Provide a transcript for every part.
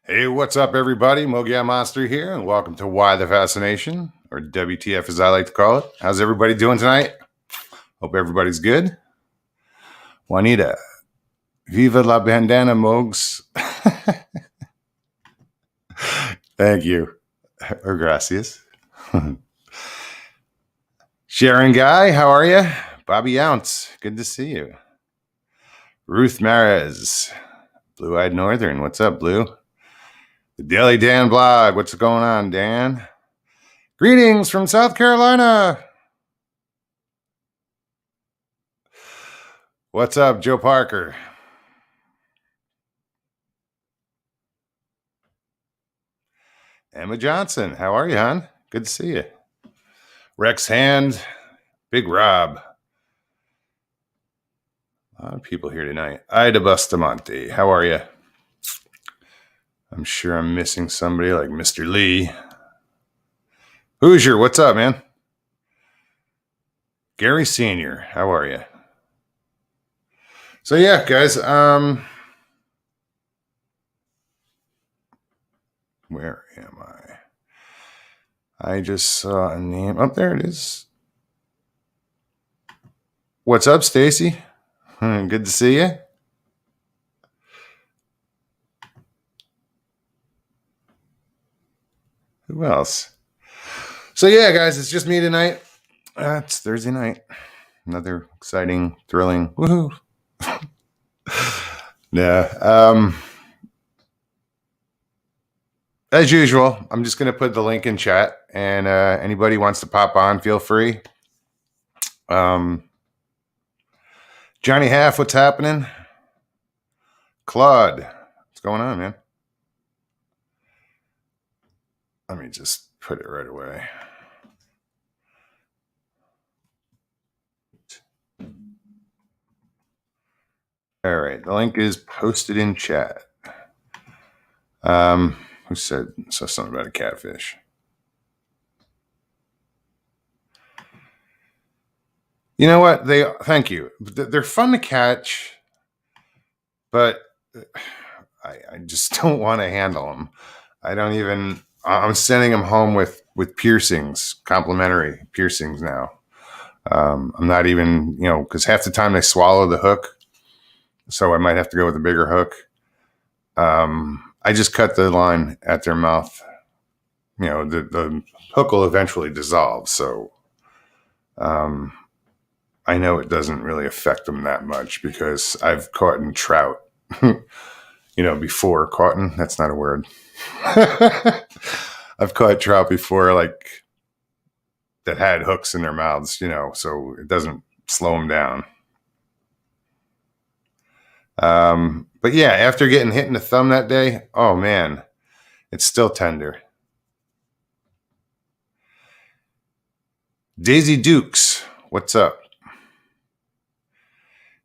Hey, what's up, everybody? Mogia Monster here, and welcome to Why the Fascination, or WTF as I like to call it. How's everybody doing tonight? Hope everybody's good. Juanita, viva la bandana, Mogs. Thank you. Or gracias. Sharon Guy, how are you? Bobby Ounce, good to see you. Ruth Mares, Blue Eyed Northern, what's up, Blue? The Daily Dan blog, what's going on, Dan? Greetings from South Carolina. What's up, Joe Parker? Emma Johnson, how are you, hon? Good to see you. Rex Hand, Big Rob. A lot of people here tonight. Ida Bustamante, how are you? I'm sure I'm missing somebody like Mr. Lee. Hoosier, what's up, man? Gary Sr., how are you? So yeah, guys, where am I? I just saw a name. Oh, there it is. What's up, Stacy? Good to see you. Who else? So yeah, guys, it's just me tonight. It's Thursday night. Another exciting, thrilling, woohoo. Yeah. As usual, I'm just going to put the link in chat, and anybody wants to pop on, feel free. Johnny Half, what's happening? Claude, what's going on, man? Let me just put it right away. All right, the link is posted in chat. Who said something about a catfish? You know what? Thank you. They're fun to catch, but I just don't want to handle them. I'm sending them home with piercings, complimentary piercings now. I'm not even, because half the time they swallow the hook, so I might have to go with a bigger hook. I just cut the line at their mouth. The hook will eventually dissolve, so I know it doesn't really affect them that much because I've caught in trout, before. Caught in, that's not a word. I've caught trout before, like, that had hooks in their mouths, so it doesn't slow them down. But yeah, after getting hit in the thumb that day, oh man, it's still tender. Daisy Dukes, what's up?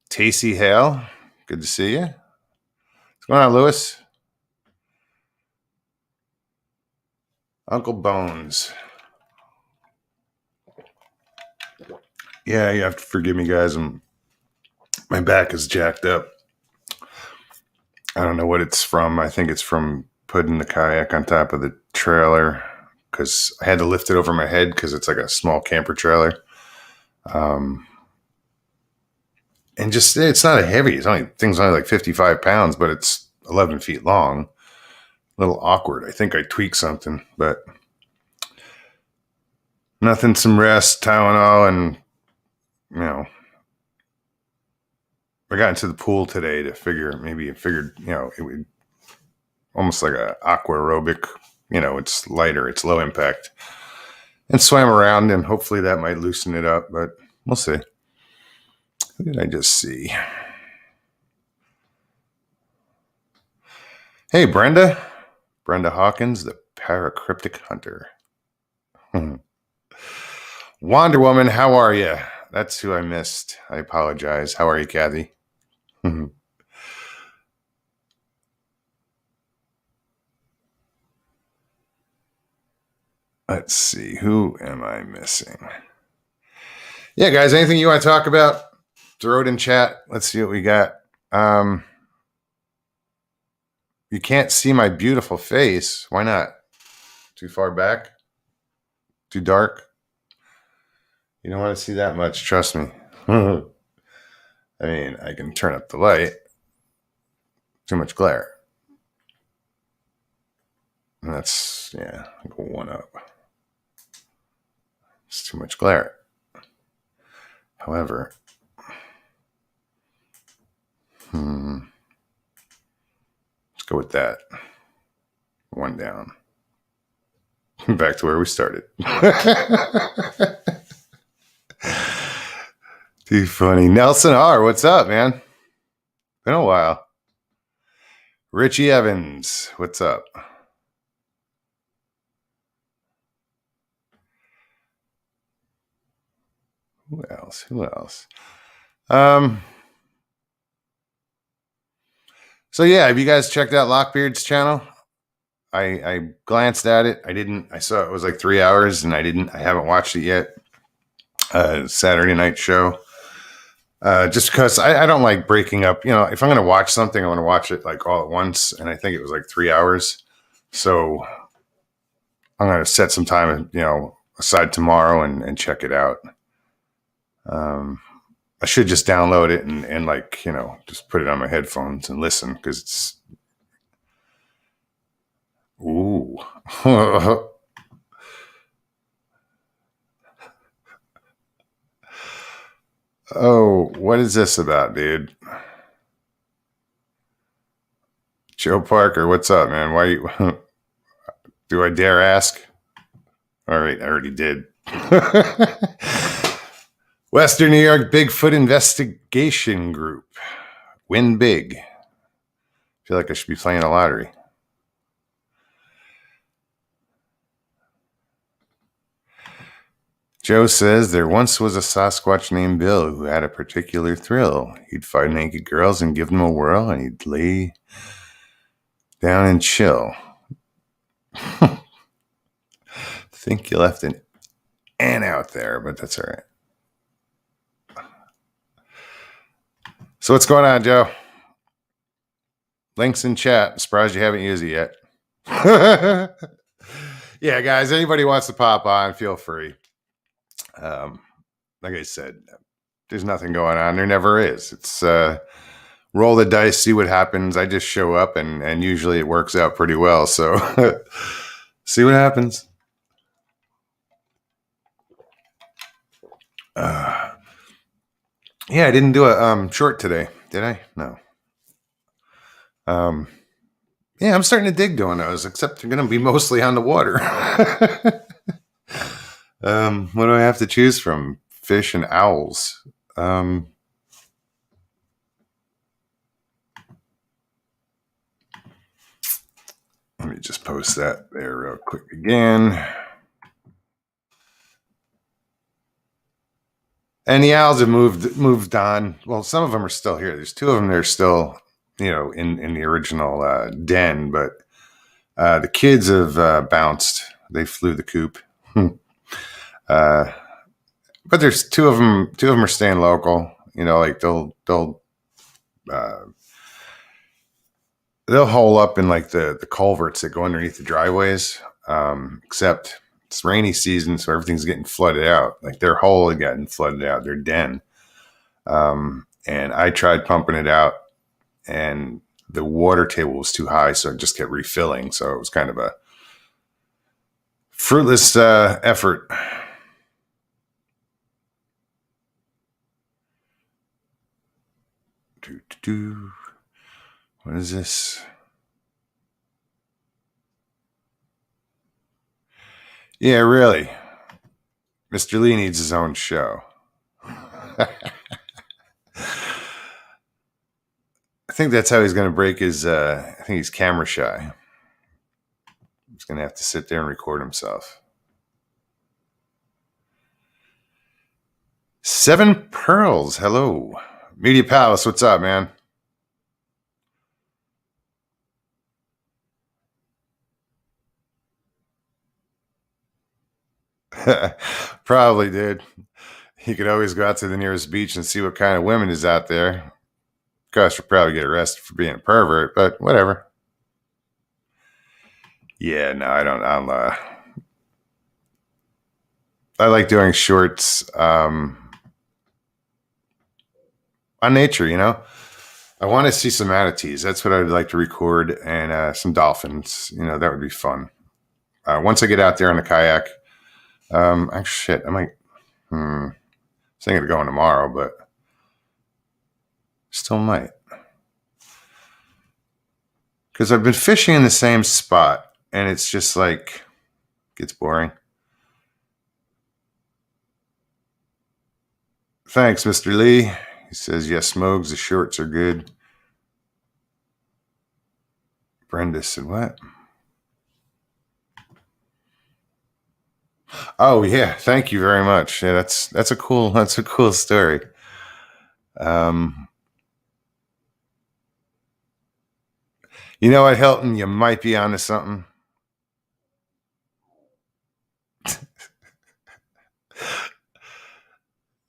Tacey Hale, good to see you. What's going on, Lewis? Uncle Bones. Yeah, you have to forgive me, guys. My back is jacked up. I don't know what it's from. I think it's from putting the kayak on top of the trailer because I had to lift it over my head because it's like a small camper trailer. And just, it's not a heavy. Thing's only like 55 pounds, but it's 11 feet long. A little awkward. I think I tweaked something, but nothing. Some rest, Tylenol, and I got into the pool today to figured, it would almost like a aqua aerobic, it's lighter, it's low impact, and swam around, and hopefully that might loosen it up, but we'll see. Who did I just see? Hey, Brenda Hawkins, the Paracryptic Hunter. Wonder Woman, how are you? That's who I missed. I apologize. How are you, Kathy? Let's see. Who am I missing? Yeah, guys, anything you want to talk about? Throw it in chat. Let's see what we got. You can't see my beautiful face. Why not? Too far back? Too dark? You don't want to see that much, trust me. I mean, I can turn up the light. Too much glare. And that's, yeah, I'll go one up. It's too much glare. However, let's go with that. One down. Back to where we started. Too funny. Nelson R., what's up, man? Been a while. Richie Evans, what's up? Who else? So yeah, have you guys checked out Lockbeard's channel? I glanced at it. I saw it was like 3 hours and I haven't watched it yet. Saturday night show. Just because I don't like breaking up, if I'm going to watch something, I want to watch it like all at once. And I think it was like 3 hours. So I'm going to set some time, aside tomorrow and check it out. I should just download it and like, just put it on my headphones and listen because it's, ooh. Oh, what is this about, dude? Joe Parker, what's up, man? Why you do I dare ask? All right, I already did. Western New York Bigfoot Investigation Group. Win big. I feel like I should be playing a lottery. Joe says there once was a Sasquatch named Bill who had a particular thrill. He'd find naked girls and give them a whirl, and he'd lay down and chill. Think you left an N out there, but that's all right. So what's going on, Joe? Links in chat. I'm surprised you haven't used it yet. Yeah, guys, anybody wants to pop on, feel free. Like I said, there's nothing going on. There never is. It's roll the dice, see what happens. I just show up and usually it works out pretty well. So see what happens. Yeah, I didn't do a short today, did I? No. Yeah, I'm starting to dig doing those, except they're going to be mostly on the water. What do I have to choose from? Fish and owls. Let me just post that there real quick again. And the owls have moved on. Well, some of them are still here. There's two of them that are still, in the original den, but the kids have bounced. They flew the coop. But there's two of them. Two of them are staying local. Like they'll hole up in like the culverts that go underneath the driveways. Except it's rainy season, so everything's getting flooded out. Like their hole had gotten flooded out, their den. And I tried pumping it out, and the water table was too high, so it just kept refilling. So it was kind of a fruitless effort. What is this? Yeah, really. Mr. Lee needs his own show. I think that's how he's going to break his, I think he's camera shy. He's going to have to sit there and record himself. 7 Pearls, hello. Media Palace, what's up, man? Probably, dude. You could always go out to the nearest beach and see what kind of women is out there. Gosh, you'll probably get arrested for being a pervert, but whatever. Yeah, no, I don't. I like doing shorts on nature. I want to see some manatees. That's what I'd like to record, and some dolphins. That would be fun. Once I get out there on the kayak, shit, I might. Thinking of going tomorrow, but still might. Because I've been fishing in the same spot, and it's just like gets boring. Thanks, Mr. Lee. He says, yes, Mogs, the shorts are good. Brenda said, what? Oh, yeah. Thank you very much. Yeah, that's a cool story. You know what, Hilton? You might be onto something.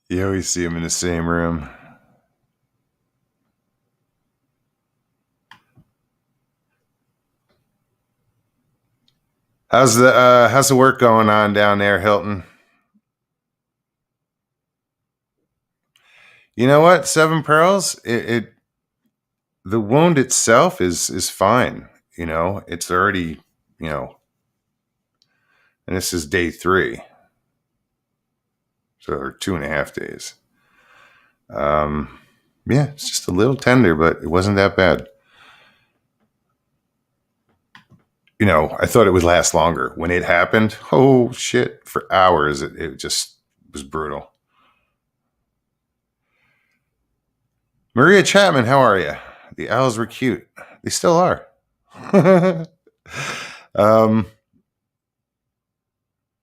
You always see them in the same room. How's the work going on down there, Hilton? You know what? Seven Pearls. The wound itself is fine. It's already and this is day 3, so or 2.5 days. Yeah, it's just a little tender, but it wasn't that bad. I thought it would last longer. When it happened, oh shit, for hours, it just was brutal. Maria Chapman, how are you? The owls were cute. They still are.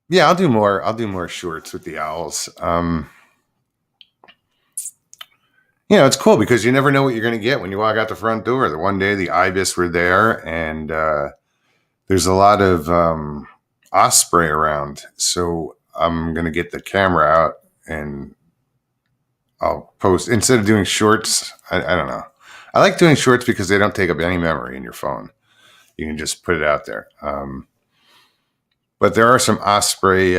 Yeah, I'll do more shorts with the owls. It's cool because you never know what you're going to get when you walk out the front door. The one day the ibis were there, and there's a lot of osprey around. So I'm going to get the camera out and I'll post. Instead of doing shorts, I don't know. I like doing shorts because they don't take up any memory in your phone. You can just put it out there. But there are some osprey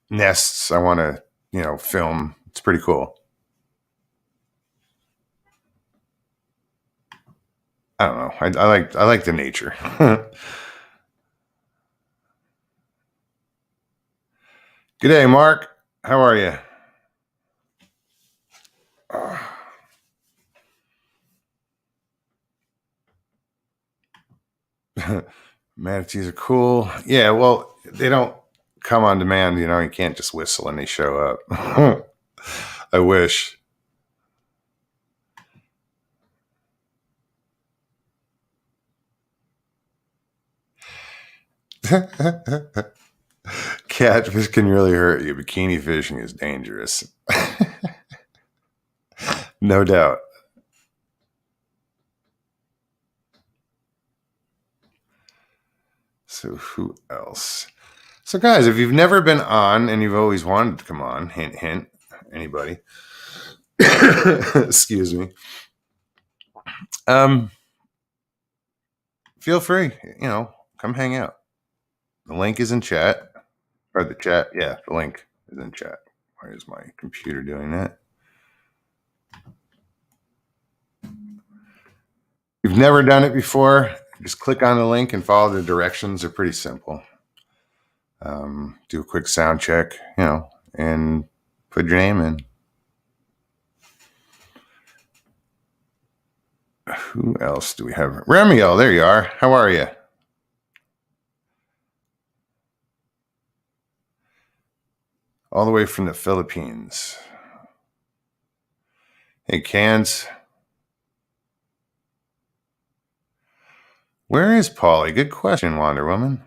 nests I want to, film. It's pretty cool. I don't know. I like the nature. Good day, Mark. How are you? Manatees are cool. Yeah, well, they don't come on demand. You can't just whistle and they show up. I wish. Catfish can really hurt you. Bikini fishing is dangerous. No doubt. So who else? So guys, if you've never been on and you've always wanted to come on, hint, hint, anybody, excuse me. Feel free, come hang out. The link is in chat. Or the chat, yeah, the link is in chat. Why is my computer doing that? If you've never done it before, just click on the link and follow the directions. They're pretty simple. Do a quick sound check, and put your name in. Who else do we have? Ramiel, there you are. How are you? All the way from the Philippines. Hey, Cans. Where is Paulie? Good question, Wonder Woman.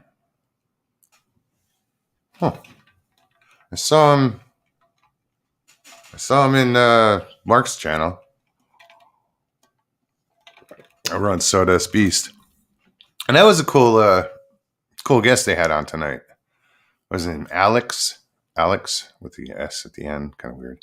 Huh. I saw him in Mark's channel. Over on Sawdust Beast. And that was a cool guest they had on tonight. Was his name Alex? Alex with the S at the end. Kind of weird.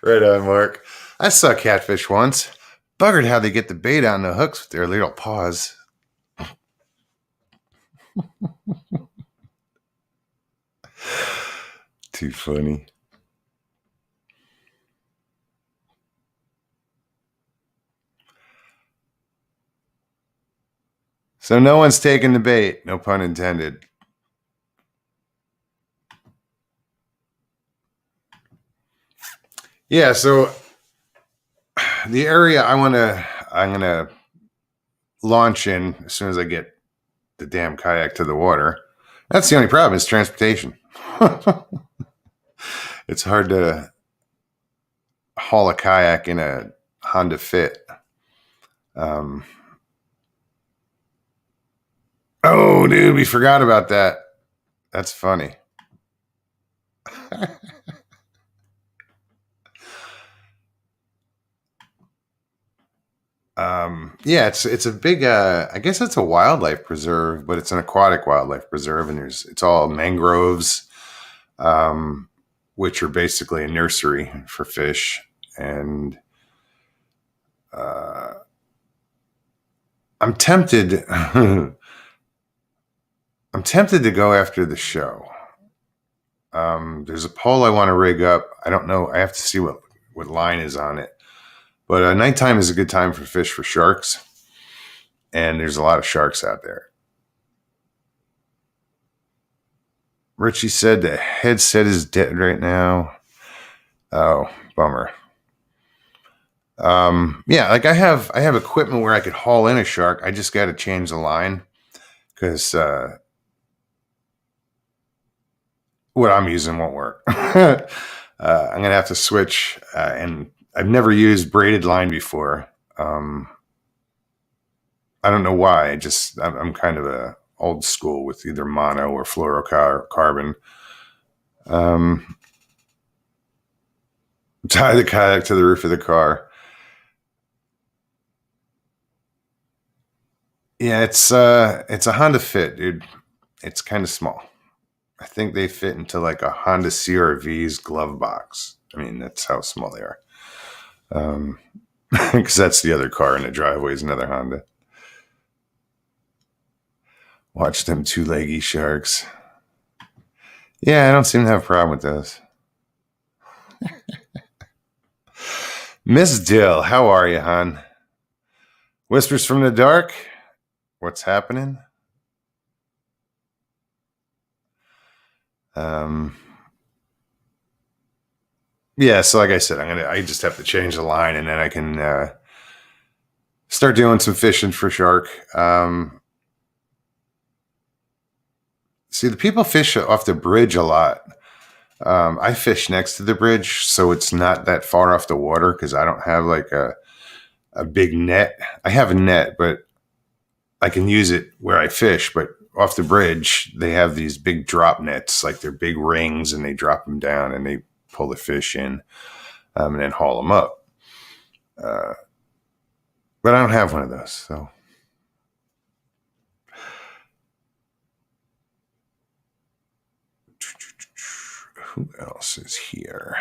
Right on, Mark. I saw catfish once. Buggered how they get the bait on the hooks with their little paws. Too funny. So no one's taking the bait, no pun intended. Yeah, so the area I'm gonna launch in as soon as I get the damn kayak to the water. That's the only problem is transportation. It's hard to haul a kayak in a Honda Fit. Oh, dude, we forgot about that. That's funny. Yeah, it's a big. I guess it's a wildlife preserve, but it's an aquatic wildlife preserve, and it's all mangroves, which are basically a nursery for fish. And I'm tempted. I'm tempted to go after the show. There's a pole I want to rig up. I don't know. I have to see what line is on it. But nighttime is a good time for fish for sharks. And there's a lot of sharks out there. Richie said the headset is dead right now. Oh, bummer. Yeah, like I have equipment where I could haul in a shark. I just got to change the line because what I'm using won't work. I'm gonna have to switch, and I've never used braided line before. I don't know why. I'm kind of a old school with either mono or fluorocarbon. Tie the kayak to the roof of the car. Yeah, it's a Honda Fit, dude. It's kind of small. I think they fit into like a Honda CR-V's glove box. I mean, that's how small they are. Because that's the other car in the driveway is another Honda. Watch them two-leggy sharks. Yeah, I don't seem to have a problem with those. Miss Dill, how are you, hon? Whispers from the dark. What's happening? Yeah, so like I said, I just have to change the line and then I can start doing some fishing for shark. See, the people fish off the bridge a lot. I fish next to the bridge, so it's not that far off the water because I don't have like a big net. I have a net, but I can use it where I fish. But off the bridge, they have these big drop nets, like they're big rings, and they drop them down and they pull the fish in and then haul them up. But I don't have one of those, so. Who else is here?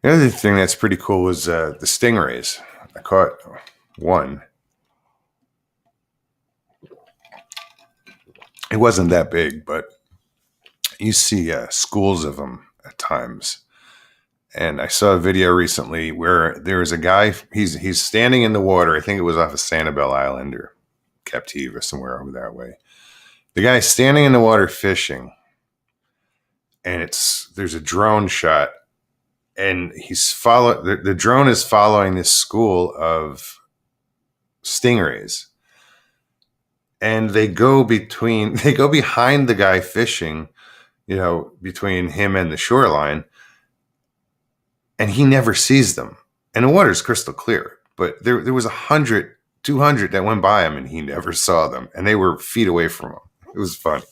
The other thing that's pretty cool was the stingrays. I caught one. It wasn't that big, but you see schools of them at times. And I saw a video recently where there was a guy, he's standing in the water. I think it was off of Sanibel Island or Captiva, somewhere over that way. The guy's standing in the water fishing, and there's a drone shot, and the drone is following this school of stingrays, and they go behind the guy fishing, between him and the shoreline, and he never sees them. And the water's crystal clear, but there was 100, 200 that went by him, and he never saw them, and they were feet away from him. It was funny.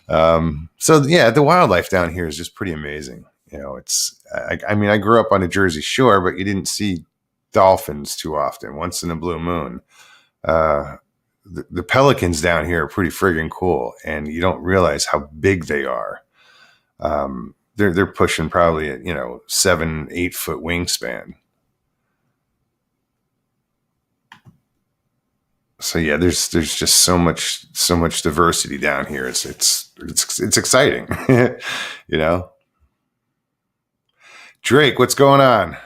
So yeah, the wildlife down here is just pretty amazing. I grew up on the Jersey Shore, but you didn't see dolphins too often. Once in a blue moon. The the pelicans down here are pretty friggin' cool, and you don't realize how big they are. They're pushing probably 7-8 foot wingspan. So yeah, there's just so much diversity down here. It's exciting, Drake, what's going on?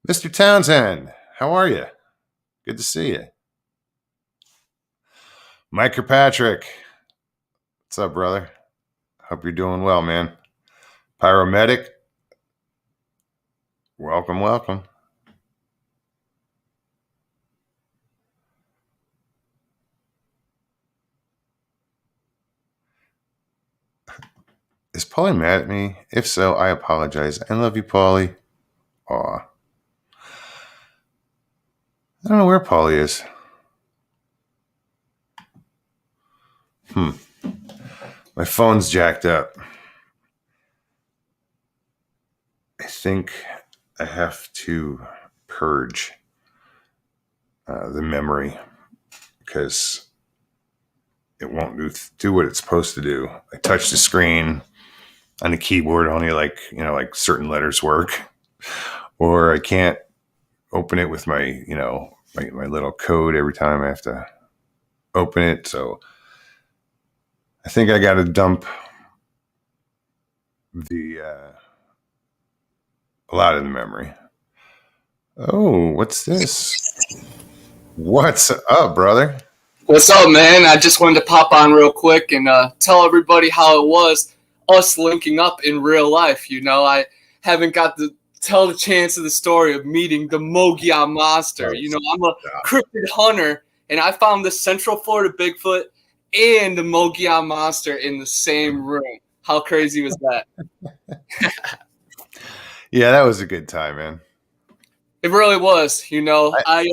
Mr. Townsend, how are you? Good to see you. Mike Kirkpatrick, what's up, brother? Hope you're doing well, man. Pyromedic, welcome. Is Paulie mad at me? If so, I apologize. I love you, Paulie. Aw. I don't know where Paulie is. My phone's jacked up. I think I have to purge the memory because it won't do what it's supposed to do. I touch the screen on the keyboard, only like certain letters work, or I can't open it with my my little code every time I have to open it. So I think I got to dump a lot of the memory. Oh, what's this? What's up, brother? What's up, man? I just wanted to pop on real quick and tell everybody how it was us linking up in real life. I haven't got to tell the chance of the story of meeting the Mogia monster. I'm a cryptid hunter, and I found the Central Florida Bigfoot and the Mogia monster in the same room. How crazy was that? Yeah, that was a good time, man. It really was. I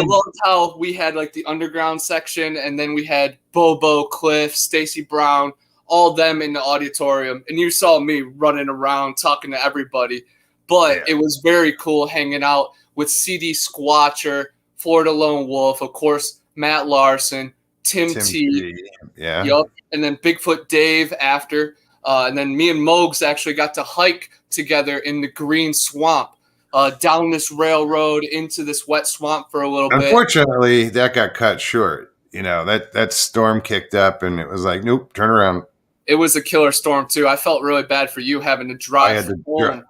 loved how we had like the underground section, and then we had Bobo, Cliff, Stacy Brown, all them in the auditorium, and you saw me running around talking to everybody. But It was very cool hanging out with CD Squatcher, Florida Lone Wolf, of course, Matt Larson, Tim T. Yeah. Yep. And then Bigfoot Dave after. And then me and Mogs actually got to hike together in the Green Swamp, down this railroad into this wet swamp for a little bit. Unfortunately, that got cut short. That storm kicked up, and it was like, nope, turn around. It was a killer storm too. I felt really bad for you having to drive home,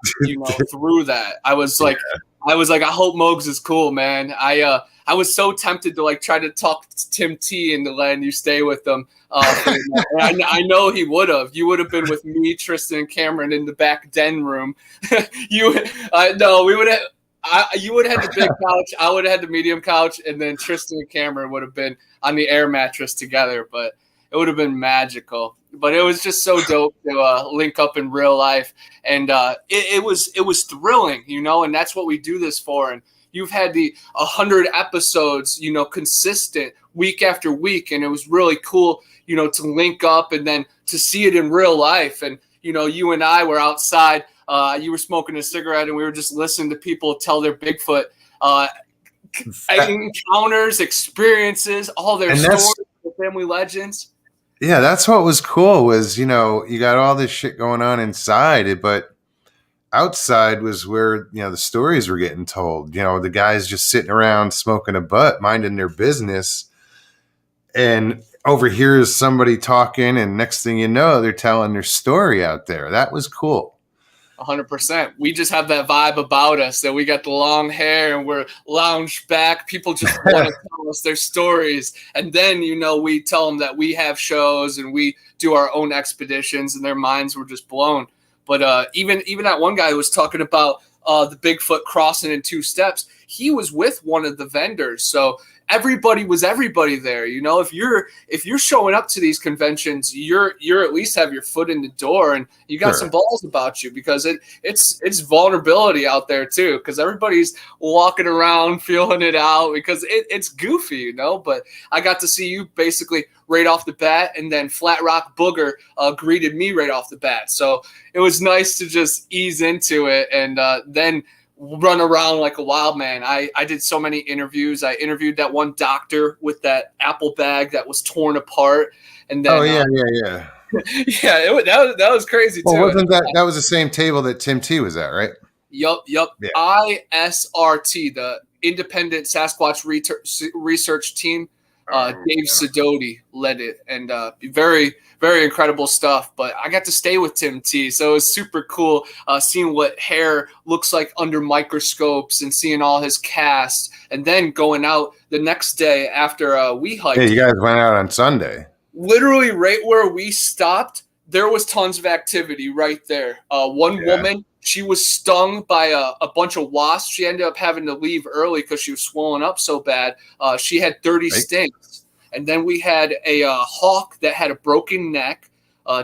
through that. I was like, I hope Mogs is cool, man. I was so tempted to try to talk to Tim T into letting you stay with them. I know he would have. You would have been with me, Tristan, and Cameron in the back den room. We would have. You would have had the big couch. I would have had the medium couch, and then Tristan and Cameron would have been on the air mattress together. But it would have been magical. But it was just so dope to link up in real life, and it was thrilling, and that's what we do this for. And you've had the 100 episodes, consistent week after week, and it was really cool, to link up and then to see it in real life. And you and I were outside. You were smoking a cigarette, and we were just listening to people tell their Bigfoot encounters, experiences, all their stories, the family legends. Yeah, that's what was cool was, you got all this shit going on inside, but outside was where, the stories were getting told. The guys just sitting around smoking a butt, minding their business. And over here is somebody talking, and next thing you know, they're telling their story out there. That was cool. 100%. We just have that vibe about us that we got the long hair and we're lounged back. People just want to tell us their stories. And then, we tell them that we have shows and we do our own expeditions, and their minds were just blown. But even that one guy who was talking about the Bigfoot crossing in 2 steps, he was with one of the vendors. So everybody was everybody there. If you're showing up to these conventions, you're at least have your foot in the door, and you got some balls about you, because it's vulnerability out there too, because everybody's walking around feeling it out, because it's goofy, But I got to see you basically right off the bat, and then Flat Rock Booger greeted me right off the bat. So it was nice to just ease into it, and then run around like a wild man. I did so many interviews. I interviewed that one doctor with that apple bag that was torn apart, and then yeah. yeah, that was crazy Well, too. wasn't that was the same table that Tim T was at, right? Yup. Yeah. ISRT, the Independent Sasquatch Research Team. Dave Sidoti led it, and very, very incredible stuff. But I got to stay with Tim T, so it was super cool seeing what hair looks like under microscopes and seeing all his cast, and then going out the next day after we hiked. Yeah, you guys went out on Sunday. Literally right where we stopped, there was tons of activity right there. One woman, she was stung by a bunch of wasps. She ended up having to leave early because she was swollen up so bad. She had 30 stings. And then we had a hawk that had a broken neck.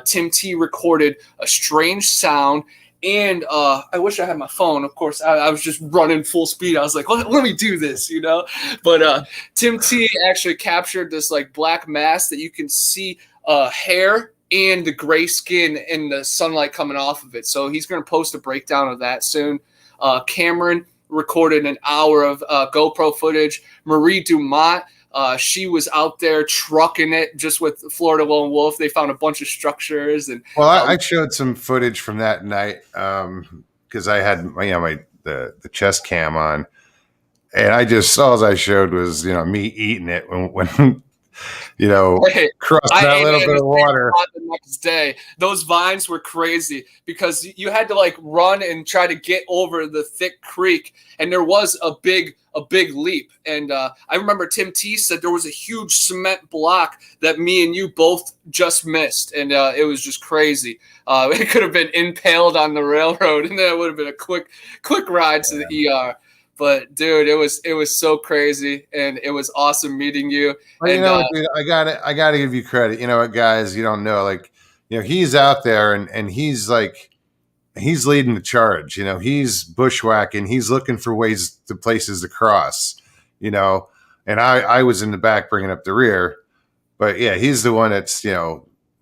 Tim T recorded a strange sound. And I wish I had my phone. Of course, I was just running full speed. I was like, let me do this, you know. But Tim T actually captured this like black mass that you can see hair and the gray skin and the sunlight coming off of it. So he's going to post a breakdown of that soon. Cameron recorded an hour of GoPro footage. Marie Dumont, she was out there trucking it just with Florida Lone Wolf. They found a bunch of structures. And well, I showed some footage from that night because I had the chest cam on, and all I showed was me eating it when crossed that little bit of water. The next day, those vines were crazy because you had to like run and try to get over the thick creek, and there was a big leap. And I remember Tim T said there was a huge cement block that me and you both just missed, and it was just crazy. It could have been impaled on the railroad, and then it would have been a quick ride to the ER. But dude, it was so crazy, and it was awesome meeting you. Well, and dude, I gotta give you credit. You know what, guys? You don't know, like, he's out there and he's leading the charge. He's bushwhacking. He's looking for places to cross. And I was in the back bringing up the rear. But yeah, he's the one that's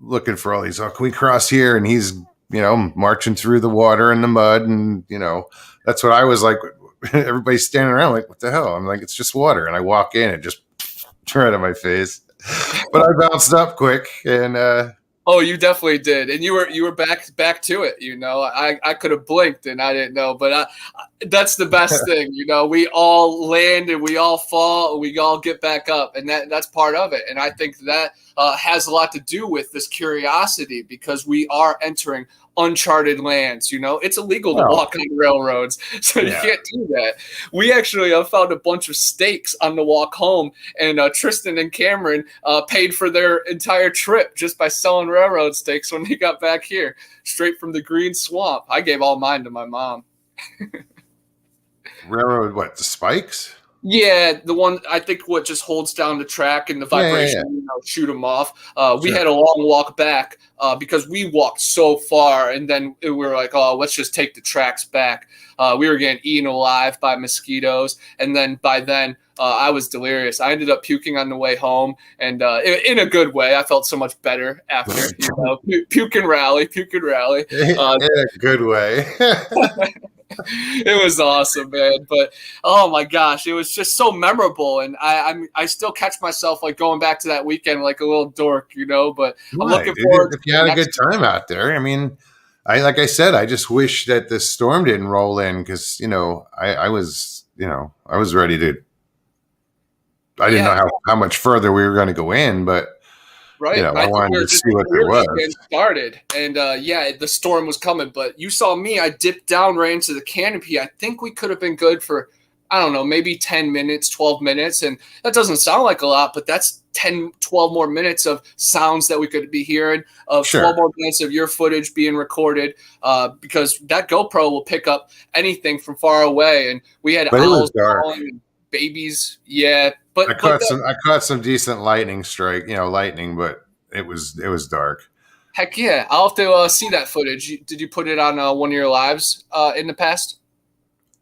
looking for all these. Oh, can we cross here? And he's marching through the water and the mud, and that's what I was like. Everybody's standing around like, what the hell? I'm like, it's just water. And I walk in and just right on my face. But I bounced up quick, and oh, you definitely did. And you were back to it. I could have blinked and I didn't know, but that's the best thing. We all land and we all fall and we all get back up, and that's part of it. And I think that has a lot to do with this curiosity, because we are entering uncharted lands. It's illegal to walk on railroads, so you can't do that. We actually found a bunch of steaks on the walk home, and Tristan and Cameron paid for their entire trip just by selling railroad steaks when they got back here, straight from the green swamp. I gave all mine to my mom. Railroad, what, the spikes? Yeah, the one, I think, what just holds down the track and the vibration, shoot them off. We had a long walk back because we walked so far, and then we were like, oh, let's just take the tracks back. We were getting eaten alive by mosquitoes, and then by then I was delirious. I ended up puking on the way home, and in a good way. I felt so much better after. Puke and rally. In a good way. It was awesome, man. But oh my gosh, it was just so memorable, and I still catch myself like going back to that weekend like a little dork, But I'm looking forward. If you had a good time out there, I mean, like I said, I just wish that the storm didn't roll in, because I was ready to. I didn't know how much further we were going to go in, but. Right. I wanted to see what there was. Started, and the storm was coming. But you saw me. I dipped down right into the canopy. I think we could have been good for, I don't know, maybe 10 minutes, 12 minutes. And that doesn't sound like a lot, but that's 10, 12 more minutes of sounds that we could be hearing, of 12 more minutes of your footage being recorded, because that GoPro will pick up anything from far away. And we had owls calling and babies. Yeah. But I caught some decent lightning, but it was dark. Heck yeah. I'll have to see that footage. Did you put it on one of your lives in the past?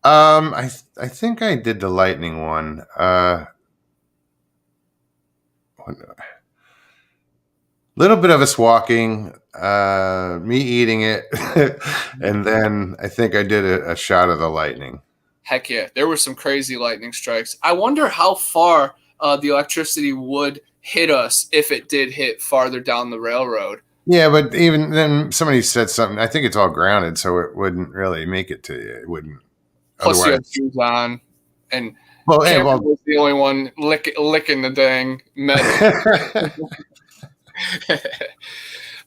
I think I did the lightning one. Little bit of us walking, me eating it, and then I think I did a shot of the lightning. Heck yeah, there were some crazy lightning strikes. I wonder how far the electricity would hit us if it did hit farther down the railroad. Yeah, but even then, somebody said something. I think it's all grounded, so it wouldn't really make it to you. It wouldn't. Plus, Otherwise, you had shoes on, and well, Cameron was the only one licking the dang metal.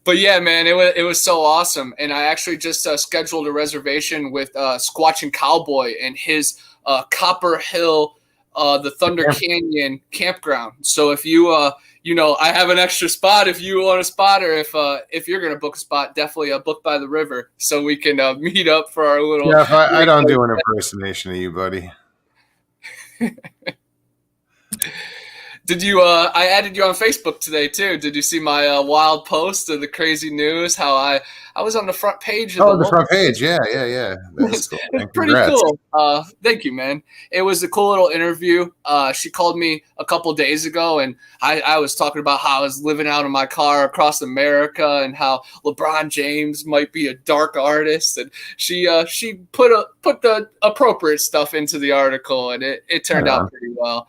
But yeah, man, it was so awesome, and I actually just scheduled a reservation with Squatching Cowboy and his Copper Hill, the Thunder Canyon campground. So if you I have an extra spot if you want a spot, or if you're gonna book a spot, definitely book by the river so we can meet up for our little. Yeah, I don't do an impersonation of you, buddy. Did you? I added you on Facebook today too. Did you see my wild post of the crazy news? How I was on the front page. Of the front page. Yeah. That's cool. It's pretty cool. Thank you, man. It was a cool little interview. She called me a couple days ago, and I was talking about how I was living out in my car across America, and how LeBron James might be a dark artist, and she put the appropriate stuff into the article, and it turned out pretty well.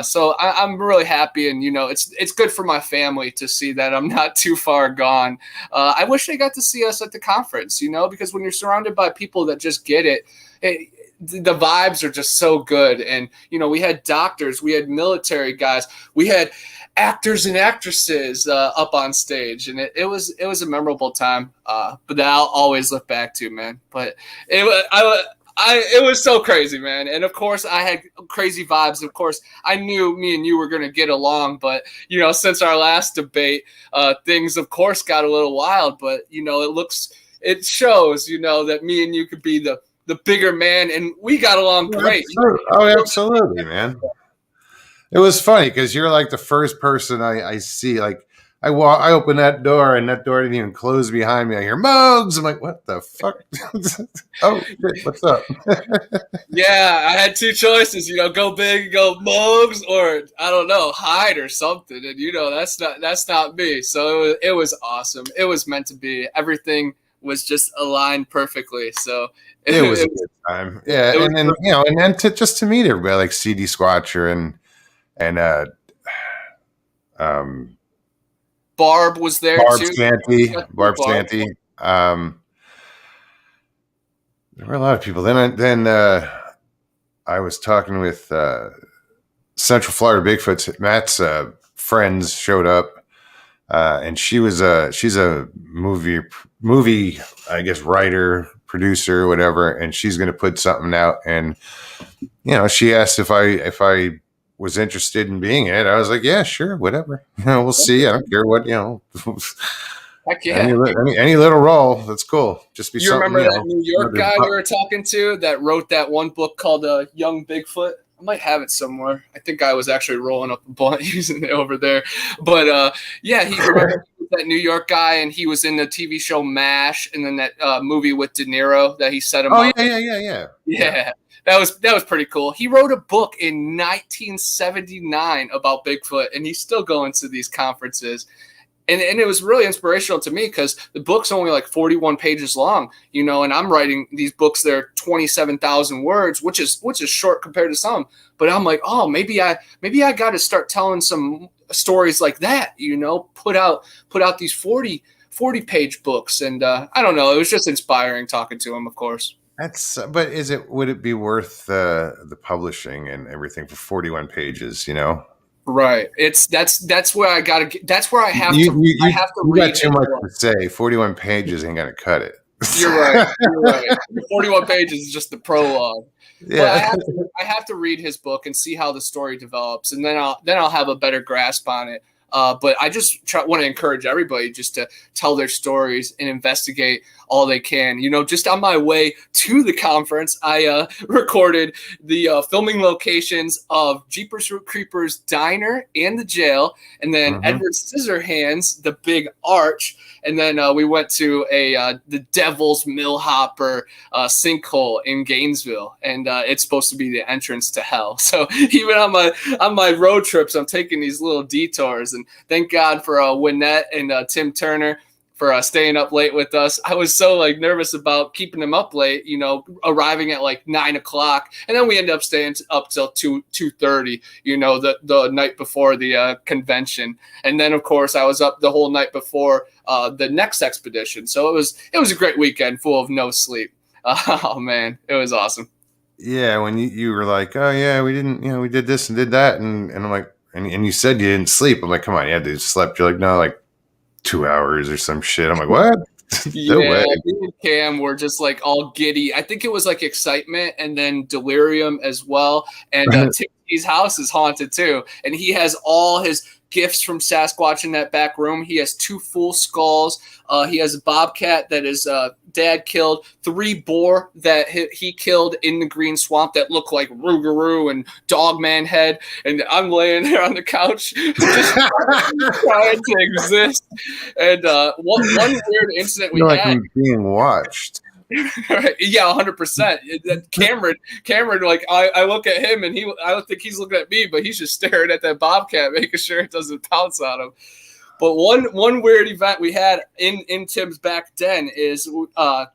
So I'm really happy, and it's good for my family to see that I'm not too far gone. I wish they got to see us at the conference, because when you're surrounded by people that just get it, the vibes are just so good. And we had doctors, we had military guys, we had actors and actresses up on stage, and it was a memorable time. But that I'll always look back to, man. But it was so crazy, man. And of course I had crazy vibes. Of course I knew me and you were going to get along, but since our last debate, things of course got a little wild, but it shows, that me and you could be the bigger man, and we got along great. Oh, absolutely, man. It was funny because you're like the first person I see. Like I open that door, and that door didn't even close behind me. I hear Mogs. I'm like, what the fuck? Oh, shit, what's up? Yeah, I had two choices. Go big, go Mogs, or I don't know, hide or something. And that's not me. So it was awesome. It was meant to be. Everything was just aligned perfectly. So it was a good time. Yeah, and then to meet everybody like CD Squatcher and Barb was there too. Barb Santy. There were a lot of people. Then I was talking with Central Florida Bigfoot. Matt's friends showed up, and she's a movie I guess writer, producer, whatever, and she's going to put something out. And she asked if I was interested in being in it. I was like, yeah, sure, whatever. We'll see. I don't care what, Heck yeah. Any little role, that's cool. Just be you something. Remember that New York guy we were talking to that wrote that one book called Young Bigfoot? I might have it somewhere. I think I was actually rolling up a blunt using it over there. But yeah, he remember that New York guy, and he was in the TV show MASH, and then that movie with De Niro that he set him up. Yeah. That was pretty cool. He wrote a book in 1979 about Bigfoot, and he's still going to these conferences. And it was really inspirational to me because the book's only like 41 pages long, and I'm writing these books that are 27,000 words, which is short compared to some. But I'm like, oh, maybe I got to start telling some stories like that, put out these 40 page books. And I don't know. It was just inspiring talking to him, of course. But would it be worth the publishing and everything for 41 pages, Right. That's where I gotta get. That's where I have to. I have to you read. Got too much to say. 41 pages ain't gonna cut it. You're right. 41 pages is just the prologue. Yeah. But I have to read his book and see how the story develops, and then I'll have a better grasp on it. But I just want to encourage everybody just to tell their stories and investigate all they can. Just on my way to the conference, I recorded the filming locations of Jeepers Creepers Diner and the jail, and then Edward Scissorhands, the big arch, and then we went to the Devil's Millhopper sinkhole in Gainesville, and it's supposed to be the entrance to hell. So even on my road trips, I'm taking these little detours, and thank God for Winnette and Tim Turner for staying up late with us. I was so like nervous about keeping him up late, you know, arriving at like 9 o'clock, and then we ended up staying up till 2:30, you know, the night before the convention, and then of course I was up the whole night before the next expedition. So it was a great weekend full of no sleep. Oh man, it was awesome. Yeah, when you were like, oh yeah, we didn't, you know, we did this and did that, and I'm like, and you said you didn't sleep. I'm like, come on, you had to slept. You're like, no, like 2 hours or some shit. I'm like, what? No way. Me and Cam were just like all giddy. I think it was like excitement and then delirium as well. And Timmy's house is haunted too, and he has all his gifts from Sasquatch in that back room. He has 2 full skulls. He has a bobcat that his dad killed, 3 boar that he killed in the green swamp that looked like Rougarou and Dogman head. And I'm laying there on the couch just trying to exist. And one weird incident we had. Like I'm being watched. Yeah, 100%. Cameron, like I look at him and I don't think he's looking at me, but he's just staring at that bobcat, making sure it doesn't pounce on him. But one weird event we had in Tim's back den is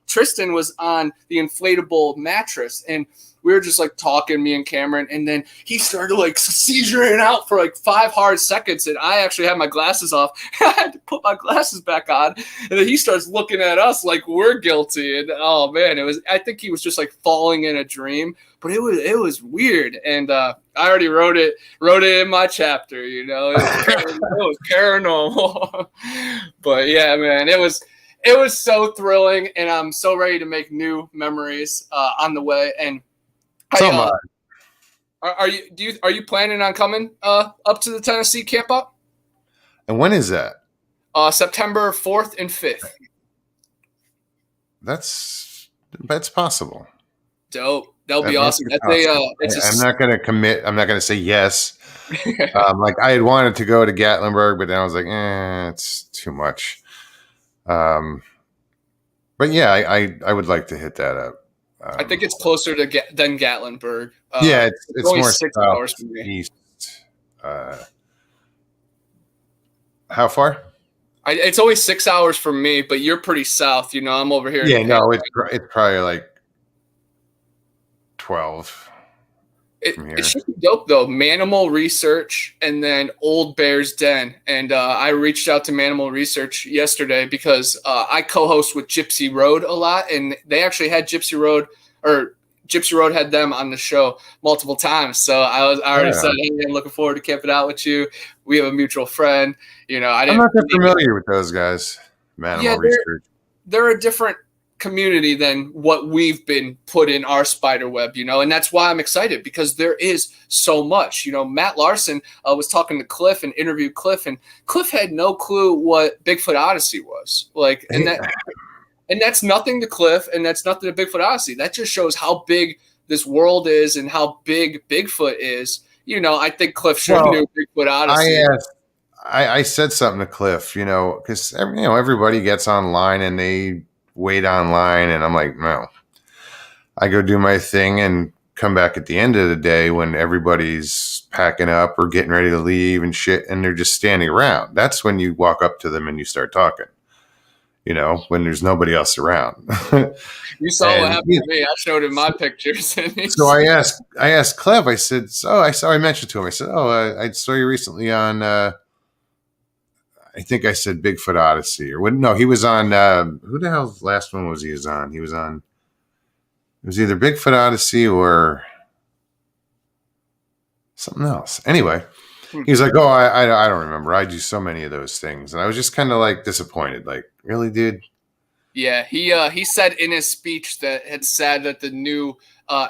Tristan was on the inflatable mattress, and we were just like talking, me and Cameron, and then he started like seizuring out for like 5 hard seconds, and I actually had my glasses off. I had to put my glasses back on, and then he starts looking at us like we're guilty. And oh man, I think he was just like falling in a dream, but it was weird. And I already wrote it in my chapter, you know. It was paranormal. But yeah, man, it was so thrilling, and I'm so ready to make new memories on the way. And are you planning on coming up to the Tennessee camp out? And when is that? September 4th and 5th. That's possible. Dope. That'll be awesome. I'm not going to commit. I'm not going to say yes. Like I had wanted to go to Gatlinburg, but then I was like, it's too much. But yeah, I would like to hit that up. I think it's closer to than Gatlinburg. Yeah, it's only more 6 hours from me. East. How far? It's only 6 hours from me, but you're pretty south. You know, I'm over here. Yeah, no, it's probably like 12. It should be dope though. Manimal Research and then Old Bear's Den. And I reached out to Manimal Research yesterday because I co-host with Gypsy Road a lot, and they actually had Gypsy Road had them on the show multiple times. So I already said, hey, I'm looking forward to camping out with you. We have a mutual friend. You know, I'm not that familiar with those guys. Manimal Research. They're a different community than what we've been put in our spider web, you know, and that's why I'm excited, because there is so much. You know, Matt Larson was talking to Cliff and interviewed Cliff, and Cliff had no clue what Bigfoot Odyssey was like, and that's nothing to Cliff, and that's nothing to Bigfoot Odyssey. That just shows how big this world is and how big Bigfoot is. You know, I think Cliff should have knew Bigfoot Odyssey. I said something to Cliff, you know, because everybody gets online and they wait online, and I'm like, no, I go do my thing and come back at the end of the day when everybody's packing up or getting ready to leave and shit, and they're just standing around. That's when you walk up to them and you start talking, you know, when there's nobody else around. You saw what happened to me. I showed him my pictures. So I asked Clev, I said, I mentioned to him, I said, I saw you recently on I think I said Bigfoot Odyssey, or no, he was on, who the hell's last one was he on? He was on, it was either Bigfoot Odyssey or something else. Anyway, he was like, I don't remember. I do so many of those things. And I was just kind of like disappointed. Like, really, dude? Yeah, he said in his speech that it's sad that the new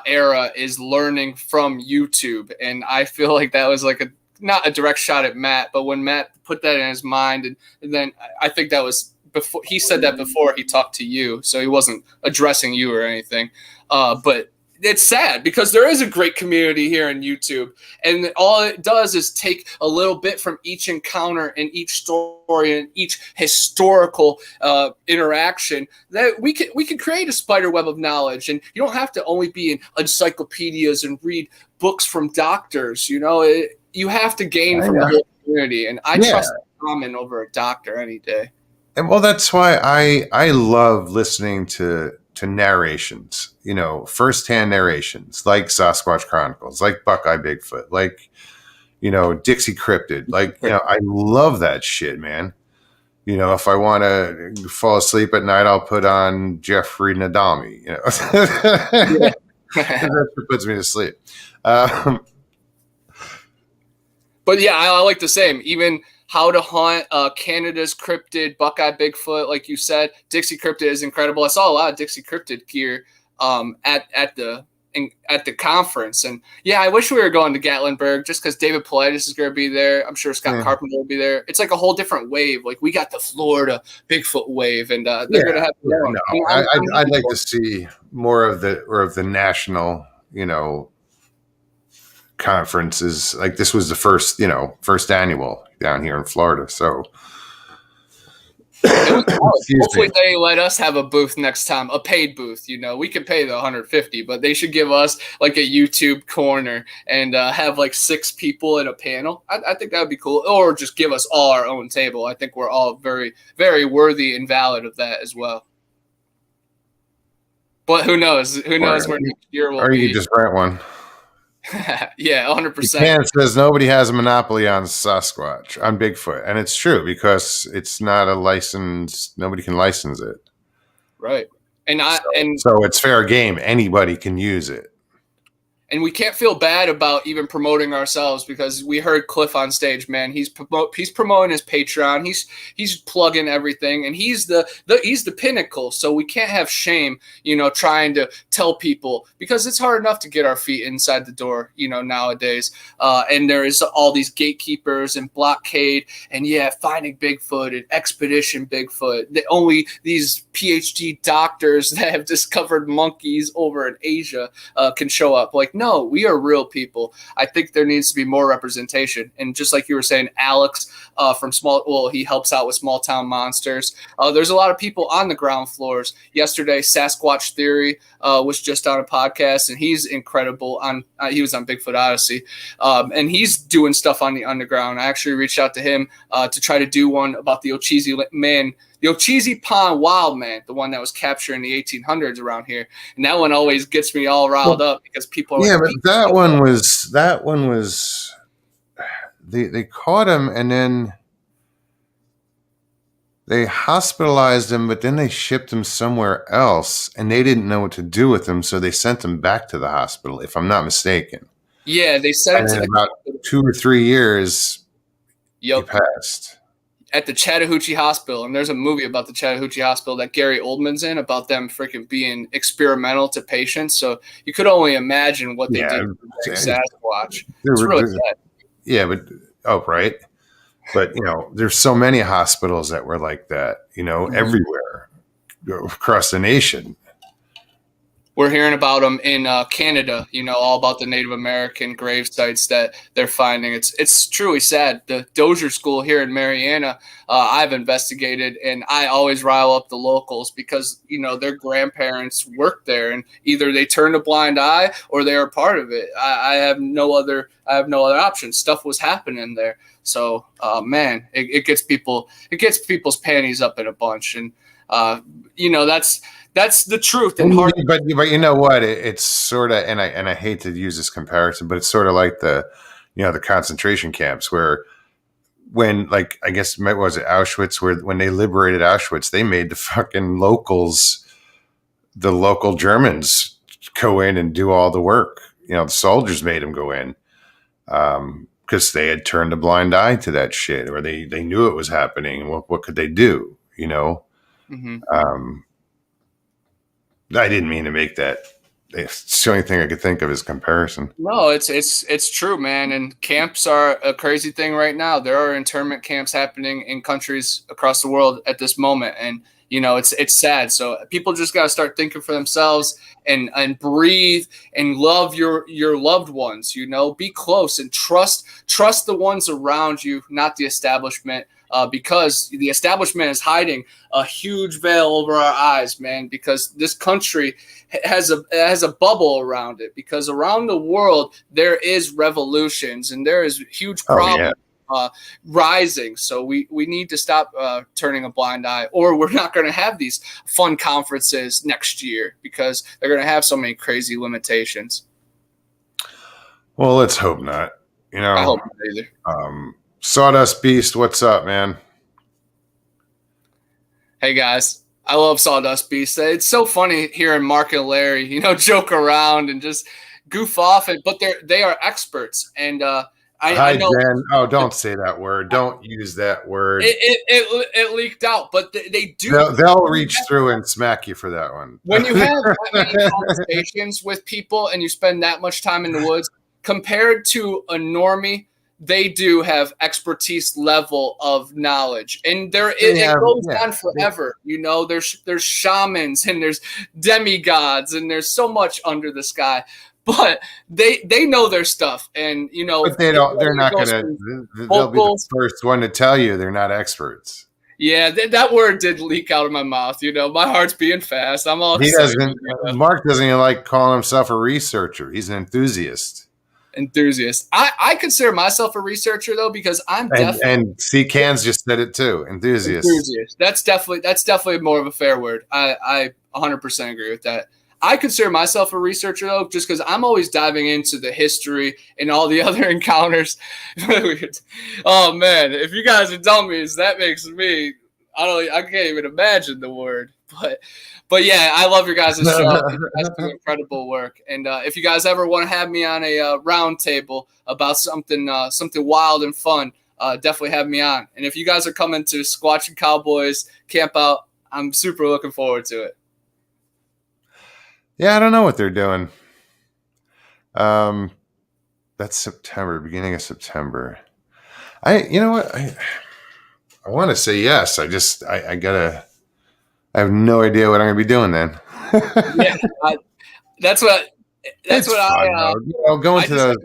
era is learning from YouTube. And I feel like that was like not a direct shot at Matt, but when Matt put that in his mind, and then I think that was before he said that before he talked to you, so he wasn't addressing you or anything. But it's sad because there is a great community here in YouTube, and all it does is take a little bit from each encounter and each story and each historical interaction that we can create a spider web of knowledge. And you don't have to only be in encyclopedias and read books from doctors. You know, you have to gain from the whole community, and I trust a shaman over a doctor any day. And well, that's why I love listening to narrations, firsthand narrations, like Sasquatch Chronicles, like Buckeye Bigfoot, like Dixie Cryptid, like I love that shit, man. If I want to fall asleep at night, I'll put on Jeffrey Nadami. That's what puts me to sleep. But yeah, I like the same. Even How to Hunt, Canada's Cryptid, Buckeye Bigfoot, like you said, Dixie Cryptid is incredible. I saw a lot of Dixie Cryptid gear at the conference, and yeah, I wish we were going to Gatlinburg just because David Paulides is going to be there. I'm sure Scott Carpenter will be there. It's like a whole different wave. Like we got the Florida Bigfoot wave, and they're going to have. I'd like to see more of the national, conferences. Like this was the first annual down here in Florida, so. Hopefully they let us have a booth next time, a paid booth. We can pay the $150, but they should give us like a YouTube corner and have like 6 people in a panel. I think that would be cool, or just give us all our own table. I think we're all very, very worthy and valid of that as well. But who knows? Who knows where next year will be? Or you just rent one. Yeah, 100%. Japan says nobody has a monopoly on Sasquatch, on Bigfoot, and it's true because it's not a license. Nobody can license it, right? So it's fair game. Anybody can use it. And we can't feel bad about even promoting ourselves because we heard Cliff on stage, man. He's promoting his Patreon. He's plugging everything, and he's the pinnacle. So we can't have shame, trying to tell people because it's hard enough to get our feet inside the door, nowadays. And there is all these gatekeepers and blockade, and finding Bigfoot and expedition Bigfoot. Only these PhD doctors that have discovered monkeys over in Asia can show up. Like, no, we are real people. I think there needs to be more representation. And just like you were saying, Alex from he helps out with Small Town Monsters. There's a lot of people on the ground floors. Yesterday, Sasquatch Theory was just on a podcast, and he's incredible. He was on Bigfoot Odyssey, and he's doing stuff on the underground. I actually reached out to him to try to do one about the Ocheezy Man. The Ocheezy Pond Wild Man, the one that was captured in the 1800s around here, and that one always gets me all riled up because people. Yeah, but that one was. They caught him and then they hospitalized him, but then they shipped him somewhere else, and they didn't know what to do with him, so they sent him back to the hospital, if I'm not mistaken. Yeah, they sent him to about 2 or 3 years. He passed. At the Chattahoochee Hospital, and there's a movie about the Chattahoochee Hospital that Gary Oldman's in about them freaking being experimental to patients. So you could only imagine what they did with Sasquatch. It's really sad. Yeah, but right. But there's so many hospitals that were like that, everywhere across the nation. We're hearing about them in Canada, all about the Native American grave sites that they're finding. It's truly sad. The Dozier School here in Mariana, I've investigated, and I always rile up the locals because, their grandparents worked there, and either they turned a blind eye or they are part of it. I have no other option. Stuff was happening there. So, man, it gets people's panties up in a bunch. And, that's the truth. And hard. But you know what? It's sort of, and I hate to use this comparison, but it's sort of like the concentration camps where when, like, I guess, what was it, Auschwitz, where when they liberated Auschwitz, they made the fucking locals, the local Germans go in and do all the work. The soldiers made them go in because they had turned a blind eye to that shit, or they knew it was happening. What could they do? Mm-hmm. I didn't mean to make that. It's the only thing I could think of as comparison. No, it's true, man. And camps are a crazy thing right now. There are internment camps happening in countries across the world at this moment, and it's sad. So people just got to start thinking for themselves and breathe and love your loved ones. Be close and trust the ones around you, not the establishment. Because the establishment is hiding a huge veil over our eyes, man, because this country has a bubble around it, because around the world there is revolutions and there is huge problems. rising. So we need to stop turning a blind eye, or we're not going to have these fun conferences next year because they're going to have so many crazy limitations. Well, let's hope not. I hope not either. Sawdust Beast, what's up, man? Hey guys, I love Sawdust Beast. It's so funny hearing Mark and Larry, joke around and just goof off, but they are experts. And I know. Jen. Oh, don't say that word. Don't use that word. It leaked out, but they do. They'll reach through and smack you for that one. When you have that many conversations with people and you spend that much time in the woods, compared to a normie, they do have expertise level of knowledge, and it goes on forever. There's shamans and there's demigods and there's so much under the sky, but they know their stuff, and But they don't. They're not gonna. They'll be the first one to tell you they're not experts. Yeah, that word did leak out of my mouth. My heart's beating fast. I'm all. He doesn't. Mark doesn't even like calling himself a researcher. He's an enthusiast. I consider myself a researcher though, because I'm definitely, and see, Cans just said it too. Enthusiast. That's definitely more of a fair word. I 100% agree with that. I consider myself a researcher though, just because I'm always diving into the history and all the other encounters. Oh man, if you guys are dummies, that makes me. I can't even imagine the word, but yeah, I love your guys' show. You guys do incredible work, and if you guys ever want to have me on a round table about something wild and fun, definitely have me on. And if you guys are coming to Squatching Cowboys camp out, I'm super looking forward to it. Yeah, I don't know what they're doing. That's September, beginning of September. You know what? I want to say yes. I have no idea what I'm going to be doing then. Yeah, that's what going to those,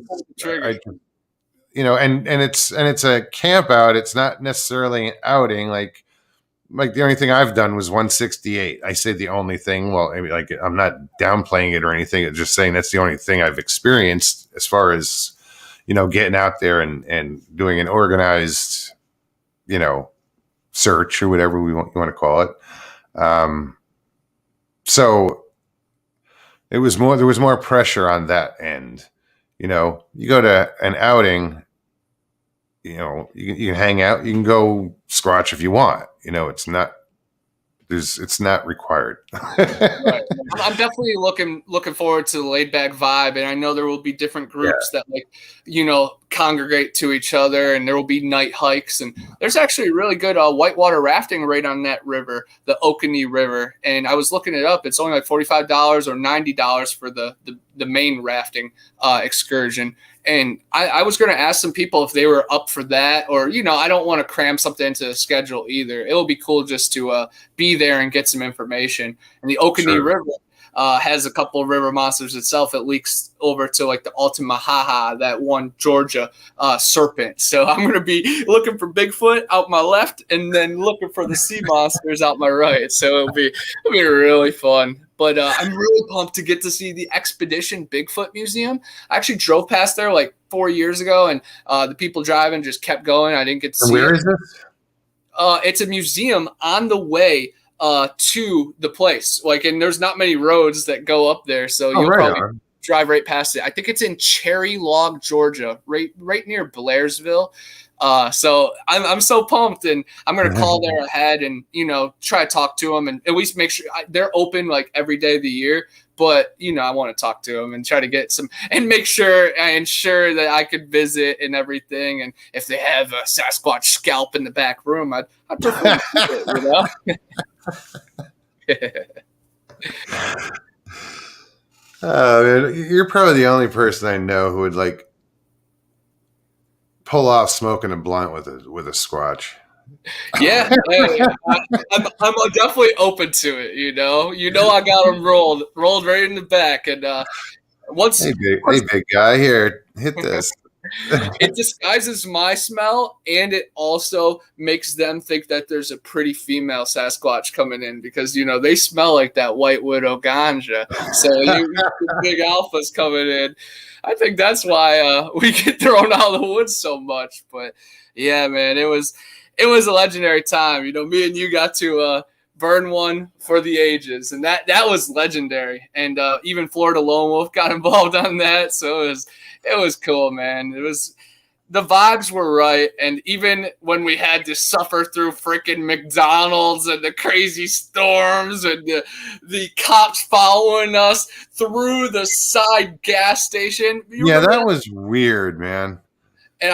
and it's a camp out. It's not necessarily an outing. Like the only thing I've done was 168. I say the only thing. Well, I'm not downplaying it or anything. I'm just saying that's the only thing I've experienced as far as, getting out there and doing an organized, search or whatever you want to call it. So there was more pressure on that end. You go to an outing, you can hang out, you can go squatch if you want. It's not required. Right. I'm definitely looking forward to the laid back vibe, and I know there will be different groups that congregate to each other, and there will be night hikes, and there's actually really good whitewater rafting right on that river, the Oconee River, and I was looking it up. It's only like $45 or $90 for the main rafting excursion. And I was going to ask some people if they were up for that, or, I don't want to cram something into the schedule either. It'll be cool just to be there and get some information. And the Oconee River has a couple of river monsters itself. It leaks over to like the Altamahaha, that one Georgia serpent. So I'm going to be looking for Bigfoot out my left and then looking for the sea monsters out my right. So it'll be really fun. But I'm really pumped to get to see the Expedition Bigfoot Museum. I actually drove past there like 4 years ago, and the people driving just kept going. I didn't get to see Where is this? It's a museum on the way to the place. And there's not many roads that go up there, so you'll probably drive right past it. I think it's in Cherry Log, Georgia, right near Blairsville. So I'm so pumped, and I'm going to call there ahead and, try to talk to them and at least make sure they're open like every day of the year. But, I want to talk to them and try to get some and make sure I ensure that I could visit and everything. And if they have a Sasquatch scalp in the back room, I'd prefer to see it, Man, you're probably the only person I know who would pull off smoking a blunt with a Squatch. Yeah, I'm definitely open to it. I got them rolled right in the back, and once. Hey, big guy, here, hit this. It disguises my smell, and it also makes them think that there's a pretty female Sasquatch coming in because, you know, they smell like that White Widow ganja. So you big alphas coming in. I think that's why we get thrown out of the woods so much. But yeah, man, it was a legendary time. You know, me and you got to burn one for the ages, and that was legendary. And even Florida Lone Wolf got involved on that, so it was cool, man. It was, the vibes were right, and even when we had to suffer through freaking McDonald's and the crazy storms and the cops following us through the side gas station. Yeah, that was weird, man. And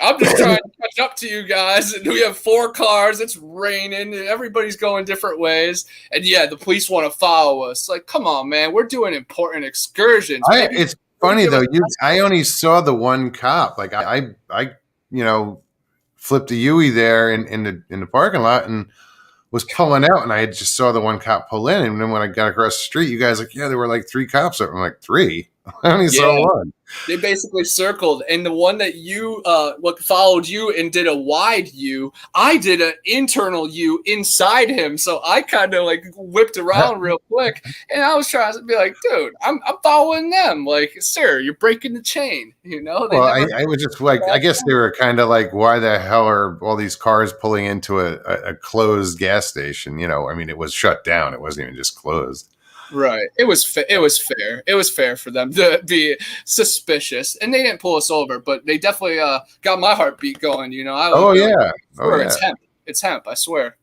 I'm just trying to catch up to you guys. And we have 4 cars. It's raining. And everybody's going different ways. And yeah, the police want to follow us. Like, come on, man. We're doing important excursions. It's funny though. I only saw the one cop. Like I you know, flipped a Yui there in the parking lot and was pulling out, and I just saw the one cop pull in. And then when I got across the street, you guys like, yeah, there were like 3 cops. I'm like, 3? I only saw one. They basically circled, and the one that you followed you and did a wide U, I did an internal U inside him, so I kind of like whipped around real quick, and I was trying to be like, dude, I'm following them, like, sir, you're breaking the chain, you know? Well, I was just like, I guess they were kind of like, why the hell are all these cars pulling into a closed gas station? You know, I mean, it was shut down; it wasn't even just closed. Right. It was fair. It was fair for them to be suspicious, and they didn't pull us over, but they definitely got my heartbeat going. You know. It's hemp. It's hemp. I swear.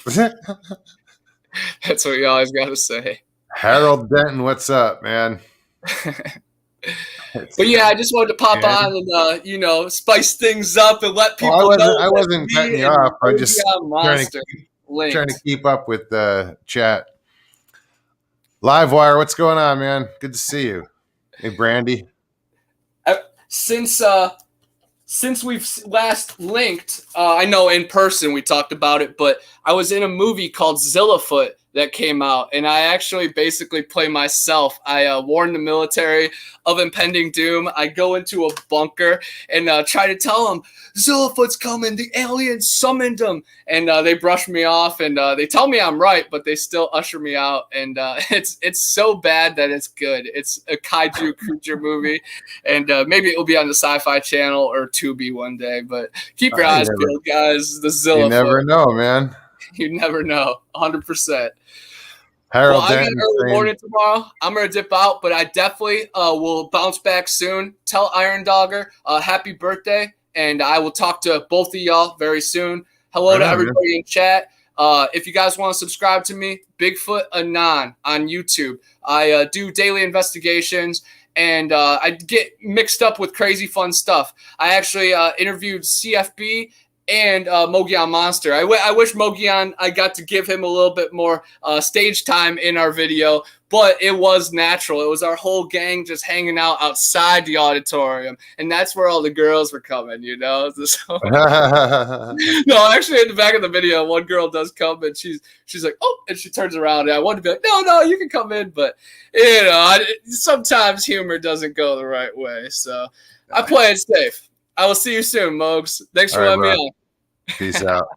That's what you always got to say. Harold Denton, what's up, man? But yeah, I just wanted to pop on and you know, spice things up and let people know. I wasn't cutting you off. I just trying to keep up with the chat. Livewire, what's going on, man? Good to see you. Hey, Brandy. Since we've last linked, I know in person we talked about it, but I was in a movie called Zillafoot that came out, and I actually basically play myself. I warn the military of impending doom. I go into a bunker and try to tell them, Zillafoot's coming, the aliens summoned him, and they brush me off, and they tell me I'm right, but they still usher me out, and it's so bad that it's good. It's a kaiju creature movie, and maybe it will be on the Sci-Fi Channel or Tubi one day, but keep your eyes peeled, guys. The Zillafoot. You never know, man. You never know. 100%. Harold, I got early morning tomorrow. I'm going to dip out, but I definitely will bounce back soon. Tell Iron Dogger happy birthday, and I will talk to both of y'all very soon. Hello to everybody in chat. If you guys want to subscribe to me, Bigfoot Anon on YouTube. I do daily investigations, and I get mixed up with crazy fun stuff. I actually interviewed CFB and Mogion Monster. I wish Mogion, I got to give him a little bit more stage time in our video, but it was natural. It was our whole gang just hanging out outside the auditorium, and that's where all the girls were coming, you know? So, no, actually, in the back of the video, one girl does come, and she's like, oh, and she turns around, and I want to be like, no, you can come in, but, you know, sometimes humor doesn't go the right way, so I play it safe. I will see you soon, Mogs. Thanks for letting me on. Peace out.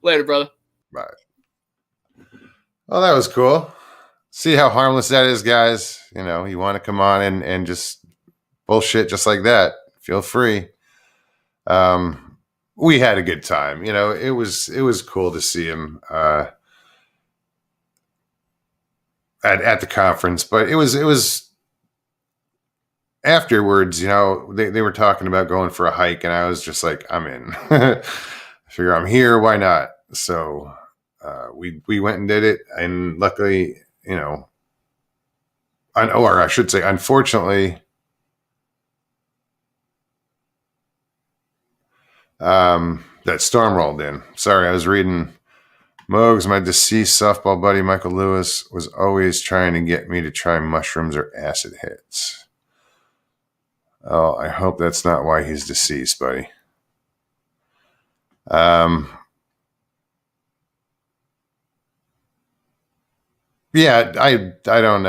Later, brother. Bye. Well, that was cool. See how harmless that is, guys. You know, you want to come on and just bullshit just like that. Feel free. We had a good time. You know, it was cool to see him at the conference, but it was afterwards, you know, they were talking about going for a hike, and I was just like, I'm in. I figure I'm here, why not? So we went and did it, and luckily, you know, or I should say, unfortunately, that storm rolled in. Sorry, I was reading. Mogs, my deceased softball buddy Michael Lewis was always trying to get me to try mushrooms or acid hits. Oh, I hope that's not why he's deceased, buddy. Yeah, I don't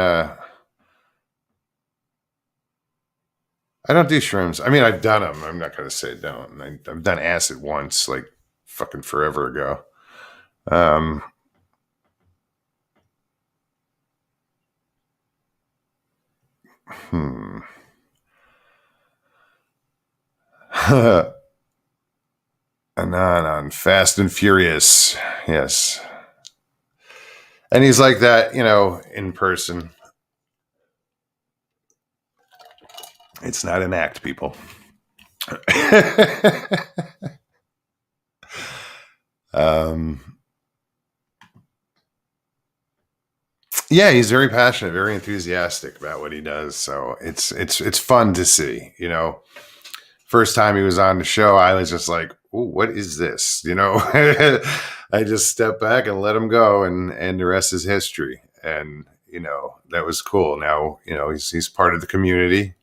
I don't do shrooms. I mean, I've done them. I'm not going to say don't. I've done acid once, like fucking forever ago. Anon on Fast and Furious. Yes. And he's like that, in person. It's not an act, people. Yeah, he's very passionate, very enthusiastic about what he does. So it's fun to see. First time he was on the show, I was just like, "Ooh, what is this?" I just stepped back and let him go, and the rest is history. And that was cool. Now he's part of the community.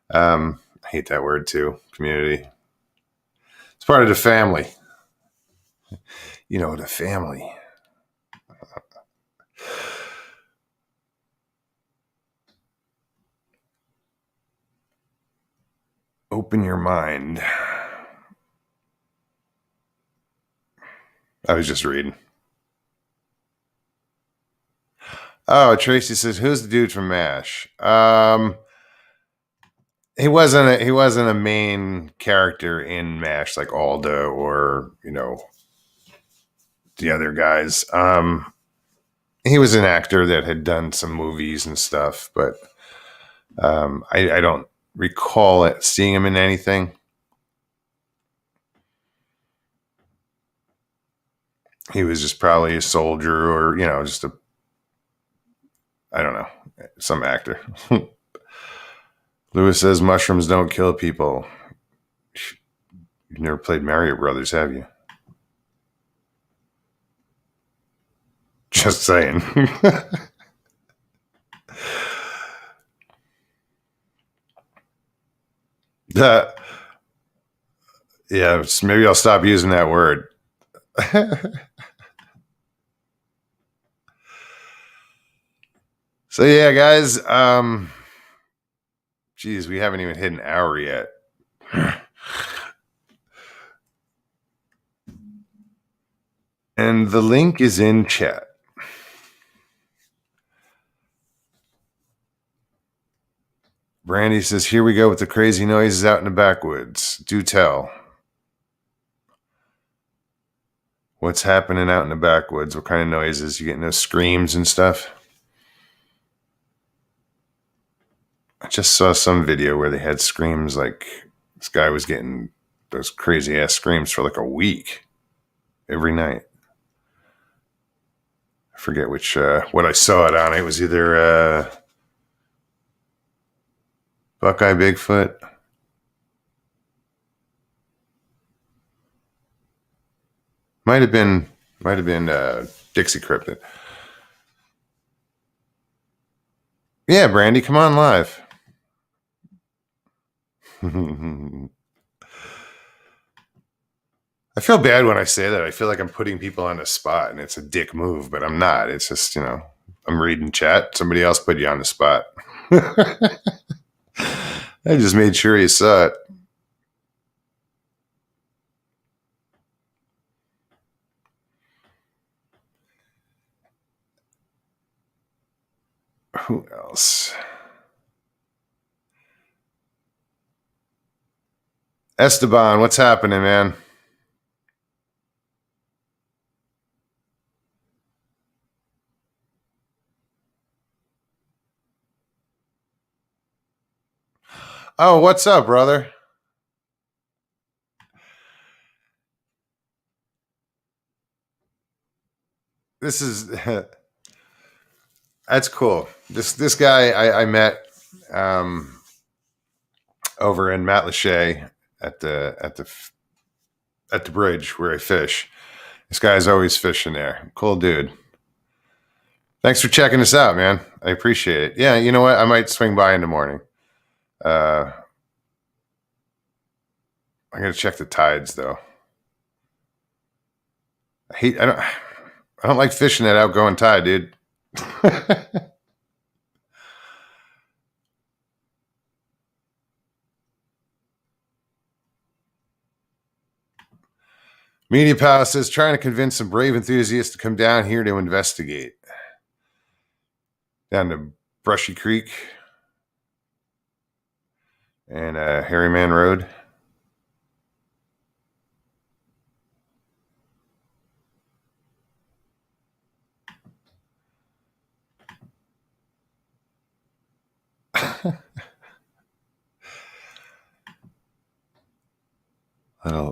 I hate that word too, community. It's part of the family. The family. Open your mind. I was just reading. Oh, Tracy says, "Who's the dude from MASH?" He wasn't a main character in MASH like Alda or the other guys. He was an actor that had done some movies and stuff, but I don't recall seeing him in anything. He was just probably a soldier or just I don't know, some actor. Lewis says mushrooms don't kill people. You've never played Mario Brothers, have you? Just saying. Yeah, maybe I'll stop using that word. So yeah, guys. Geez, we haven't even hit an hour yet. And the link is in chat. Brandy says, "Here we go with the crazy noises out in the backwoods. Do tell. What's happening out in the backwoods? What kind of noises? You getting those screams and stuff?" I just saw some video where they had screams like this guy was getting those crazy ass screams for like a week every night. I forget which what I saw it on. It was either Buckeye Bigfoot. Might have been Dixie Cryptid. Yeah, Brandy, come on live. I feel bad when I say that. I feel like I'm putting people on the spot and it's a dick move, but I'm not. It's just, I'm reading chat. Somebody else put you on the spot. I just made sure you saw it. Who else? Esteban, what's happening, man? Oh, what's up, brother? This is that's cool. This guy I met over in Matlacha at the bridge where I fish. This guy's always fishing there. Cool dude. Thanks for checking us out, man. I appreciate it. Yeah, you know what? I might swing by in the morning. I'm gonna check the tides though. I don't like fishing that outgoing tide, dude. Media Palace says trying to convince some brave enthusiasts to come down here to investigate. Down to Brushy Creek and Harryman Road.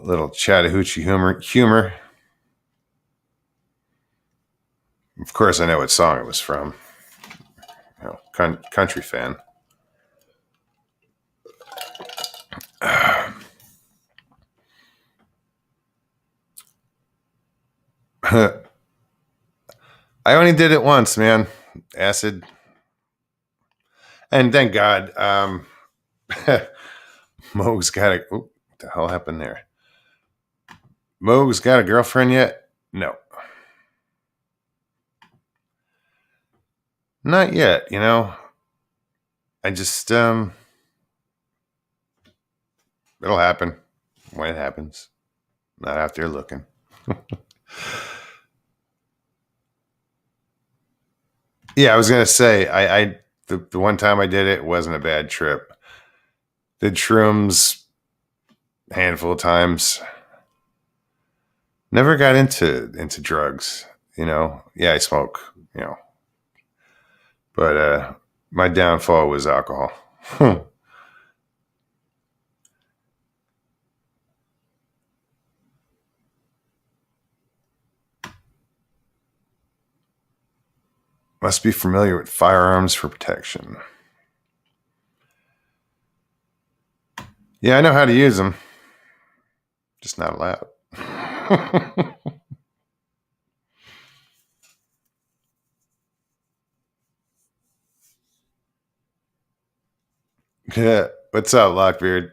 little Chattahoochee humor. Of course, I know what song it was from. You know, country fan. I only did it once, man. Acid. And thank God, Mo's got a... What the hell happened there? Mo's got a girlfriend yet? No. Not yet, you know. I just... It'll happen when it happens. Not out there looking. Yeah, I was going to say, the one time I did it wasn't a bad trip. Did shrooms a handful of times. Never got into drugs, you know. Yeah, I smoke, you know. But my downfall was alcohol. Must be familiar with firearms for protection. Yeah, I know how to use them. Just not allowed. Yeah. What's up, Lockbeard?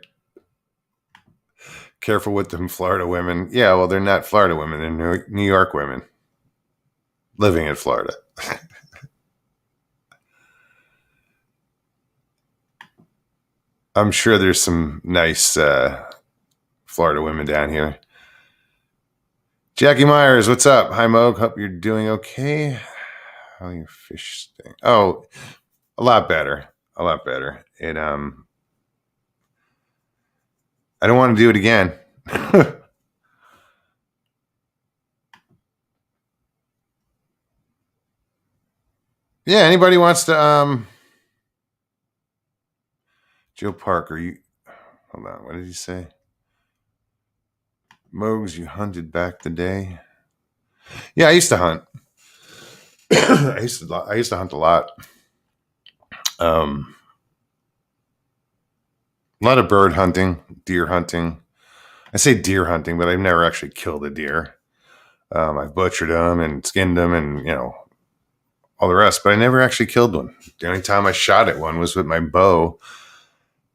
Careful with them Florida women. Yeah, well, they're not Florida women. They're New York women living in Florida. I'm sure there's some nice Florida women down here. Jackie Myers, what's up? Hi, Moog. Hope you're doing okay. How are your fish staying? Oh, a lot better. A lot better. It I don't want to do it again. Yeah, anybody wants to Joe Parker, you hold on, what did he say? Mogs, you hunted back the day. Yeah, I used to hunt. I used to hunt a lot. A lot of bird hunting, deer hunting. I say deer hunting, but I've never actually killed a deer. I've butchered them and skinned them and, you know, all the rest, but I never actually killed one. The only time I shot at one was with my bow.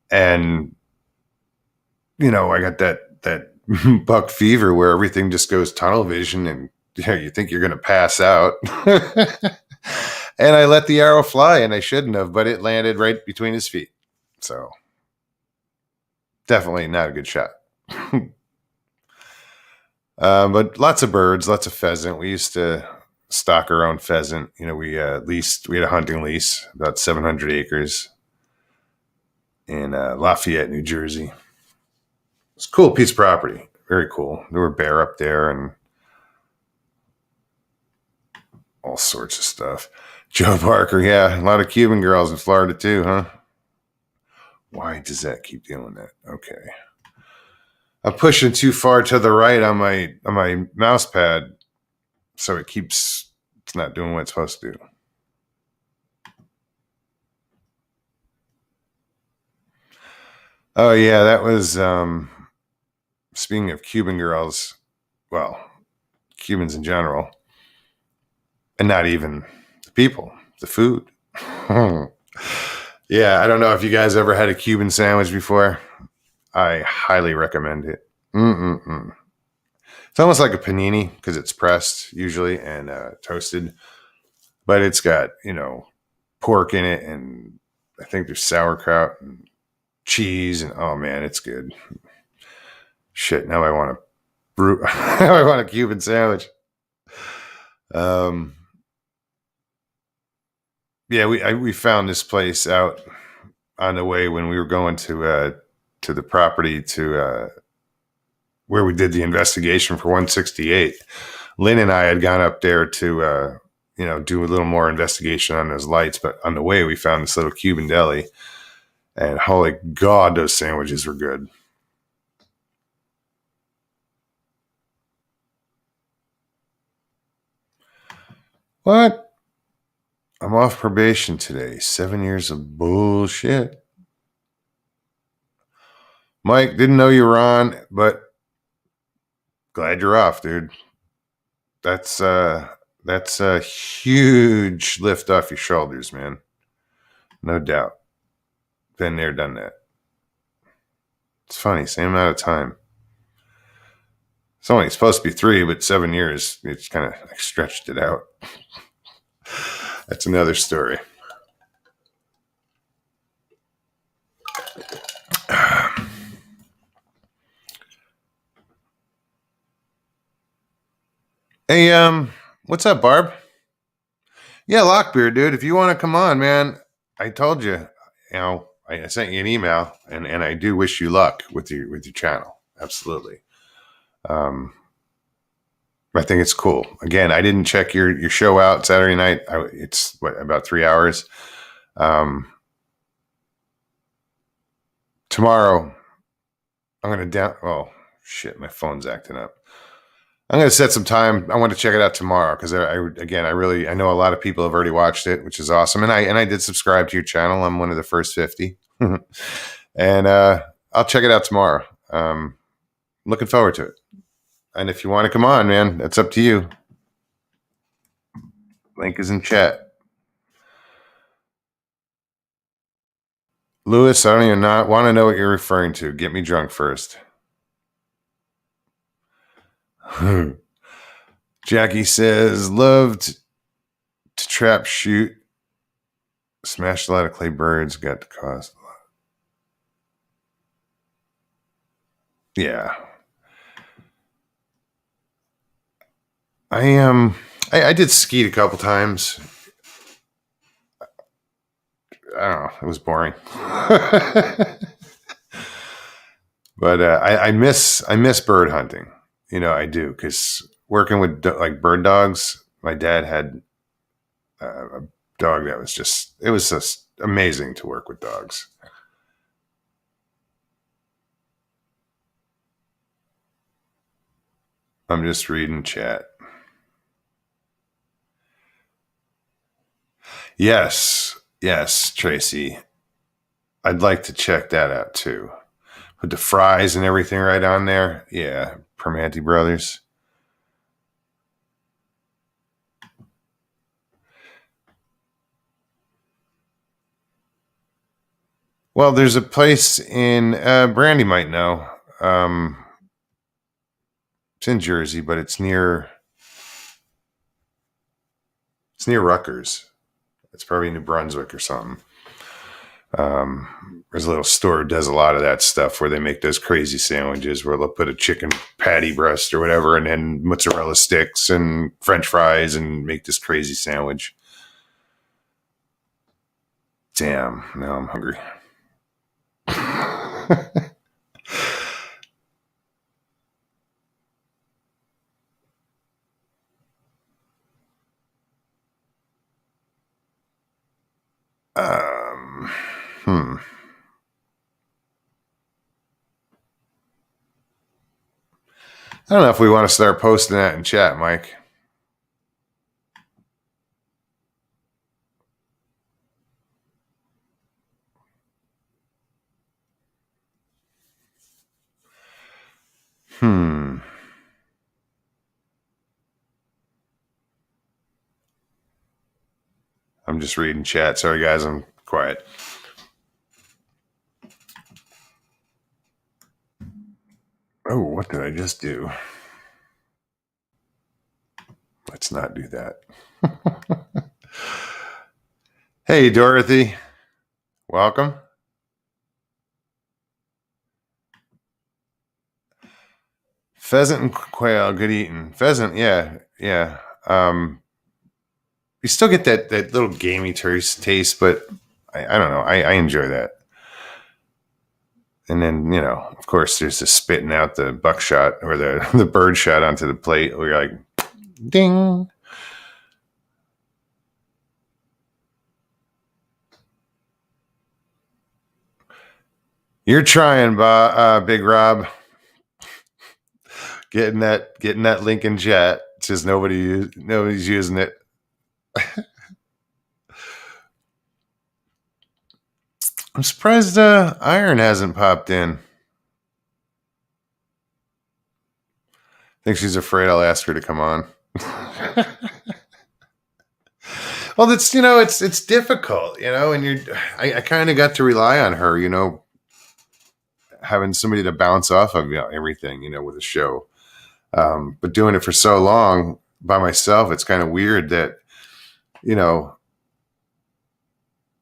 And, you know, I got that buck fever where everything just goes tunnel vision and, you know, you think you're going to pass out. And I let the arrow fly, and I shouldn't have, but it landed right between his feet. So definitely not a good shot. But lots of birds, lots of pheasant. We used to stock our own pheasant. You know, we had a hunting lease, about 700 acres in Lafayette, New Jersey. It's a cool piece of property. Very cool. There were bear up there and all sorts of stuff. Joe Parker, yeah, a lot of Cuban girls in Florida too, huh? Why does that keep doing that? Okay. I'm pushing too far to the right on my mouse pad, so it's not doing what it's supposed to do. Oh yeah, that was speaking of Cuban girls, well, Cubans in general, and not even the people, the food. Yeah, I don't know if you guys ever had a Cuban sandwich before. I highly recommend it. It's almost like a panini because it's pressed usually and toasted, but it's got, you know, pork in it, and I think there's sauerkraut and cheese, and oh man, it's good. Shit, now I want to I want a Cuban sandwich. Yeah, we found this place out on the way when we were going to the property to where we did the investigation for 168. Lynn and I had gone up there to do a little more investigation on those lights, but on the way we found this little Cuban deli, and holy God, those sandwiches were good. What? I'm off probation today. 7 years of bullshit. Mike, didn't know you were on, but glad you're off, dude. That's a huge lift off your shoulders, man. No doubt. Been there, done that. It's funny, same amount of time. It's only supposed to be 3, but 7 years, it's kind of stretched it out. That's another story. Hey, what's up, Barb? Yeah, Lockbeard, dude. If you want to come on, man, I told you, I sent you an email, and I do wish you luck with your channel. Absolutely. I think it's cool. Again, I didn't check your show out Saturday night. It's about 3 hours. Tomorrow, I'm going to oh, shit, my phone's acting up. I'm going to set some time. I want to check it out tomorrow because I know a lot of people have already watched it, which is awesome. And I did subscribe to your channel. I'm one of the first 50. And I'll check it out tomorrow. Looking forward to it. And if you want to come on, man, that's up to you. Link is in chat. Lewis, I don't even want to know what you're referring to. Get me drunk first. Jackie says, loved to trap shoot. Smashed a lot of clay birds. Got to cost a lot. Yeah. I did skeet a couple times. I don't know. It was boring. But I miss bird hunting. I do, because working with bird dogs, my dad had a dog that was just amazing to work with dogs. I'm just reading chat. Yes, Tracy. I'd like to check that out too. Put the fries and everything right on there. Yeah, Permanente Brothers. Well, there's a place in Brandy might know. It's in Jersey, but it's near Rutgers. It's probably New Brunswick or something. There's a little store that does a lot of that stuff where they make those crazy sandwiches where they'll put a chicken patty breast or whatever and then mozzarella sticks and French fries and make this crazy sandwich. Damn, now I'm hungry. I don't know if we want to start posting that in chat, Mike. I'm just reading chat. Sorry, guys, I'm quiet. Oh, what did I just do? Let's not do that. Hey, Dorothy. Welcome. Pheasant and quail, good eating. Pheasant, yeah. You still get that little gamey taste, but I don't know. I enjoy that. And then, of course, there's the spitting out the buckshot or the bird shot onto the plate where you're like, ding. You're trying, Big Rob. Getting that Lincoln Jet. It's just nobody's using it. I'm surprised Iron hasn't popped in. I think she's afraid I'll ask her to come on. Well, it's it's difficult, and I kind of got to rely on her, having somebody to bounce off of everything, with a show. But doing it for so long by myself, it's kind of weird that,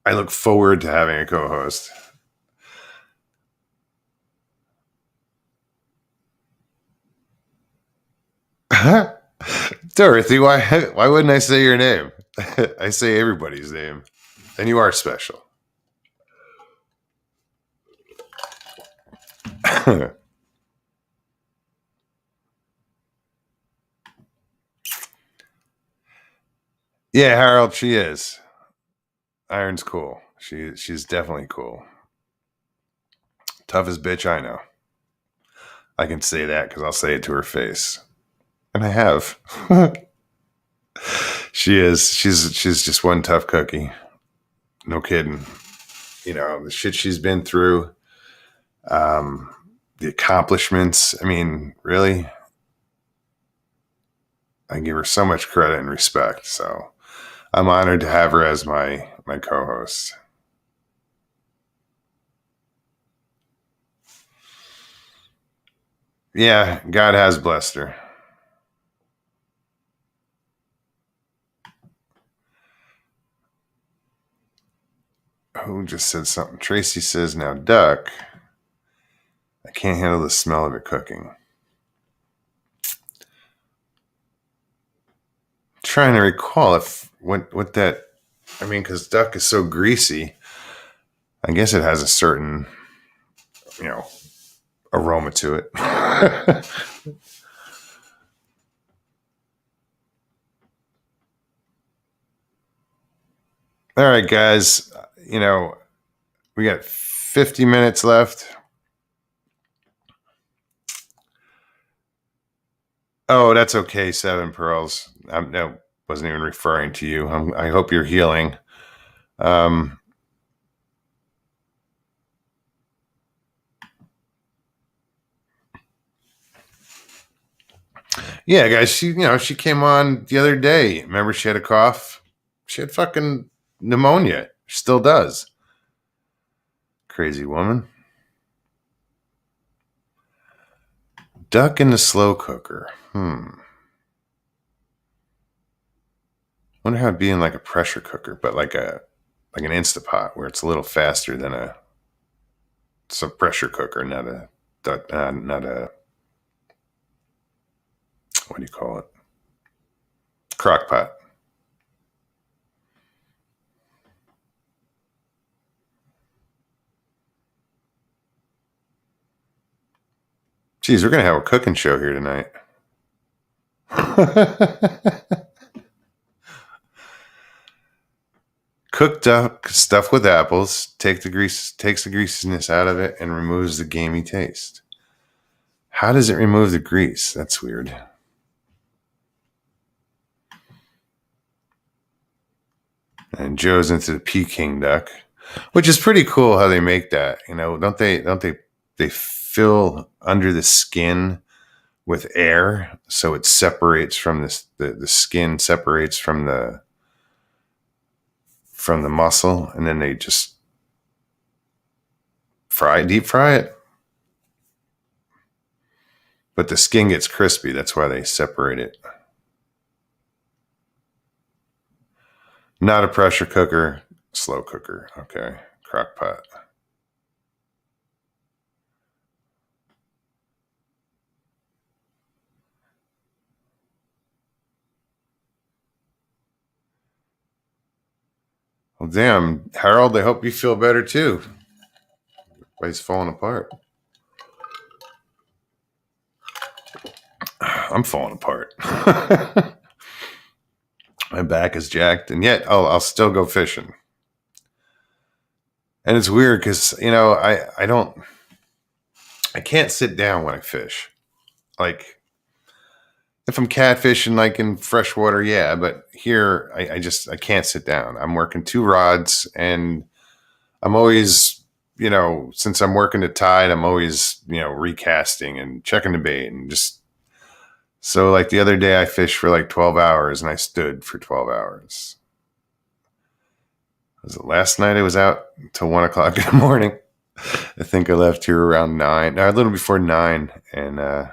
I look forward to having a co-host. Dorothy, why wouldn't I say your name? I say everybody's name, and you are special. Yeah, Harold, she is. Iron's cool. She's definitely cool. Toughest bitch I know. I can say that because I'll say it to her face, and I have. She is. She's just one tough cookie. No kidding. The shit she's been through, the accomplishments. I mean, really, I give her so much credit and respect. So I'm honored to have her as my co-host. Yeah, God has blessed her. Who just said something? Tracy says, now, Duck, I can't handle the smell of it cooking. Trying to recall what that, because duck is so greasy. I guess it has a certain, aroma to it. All right, guys, we got 50 minutes left. Oh, that's okay, Seven Pearls. I wasn't even referring to you. I hope you're healing. Yeah, guys, she came on the other day. Remember, she had a cough. She had fucking pneumonia. She still does. Crazy woman. Duck in the slow cooker. Wonder how it'd be in like a pressure cooker, but like an Instapot where it's a little faster than it's a pressure cooker, not a what do you call it? Crock pot. Geez, we're gonna have a cooking show here tonight. Cooked duck stuffed with apples takes the greasiness out of it and removes the gamey taste. How does it remove the grease? That's weird. And Joe's into the Peking duck, which is pretty cool how they make that. Don't they fill under the skin with air so it separates from the skin separates from the muscle, and then they just deep fry it. But the skin gets crispy. That's why they separate it. Not a pressure cooker, slow cooker. Okay, crock pot. Well, damn, Harold, I hope you feel better too. Everybody's falling apart. I'm falling apart. My back is jacked, and yet I'll still go fishing. And it's weird because, I can't sit down when I fish. Like, if I'm catfishing, like in freshwater, yeah, but here I can't sit down. I'm working 2 rods, and I'm always, since I'm working the tide, I'm always, recasting and checking the bait, and just so like the other day I fished for like 12 hours and I stood for 12 hours. Was it last night? I was out till 1 o'clock in the morning. I think I left here around 9, a little before 9, and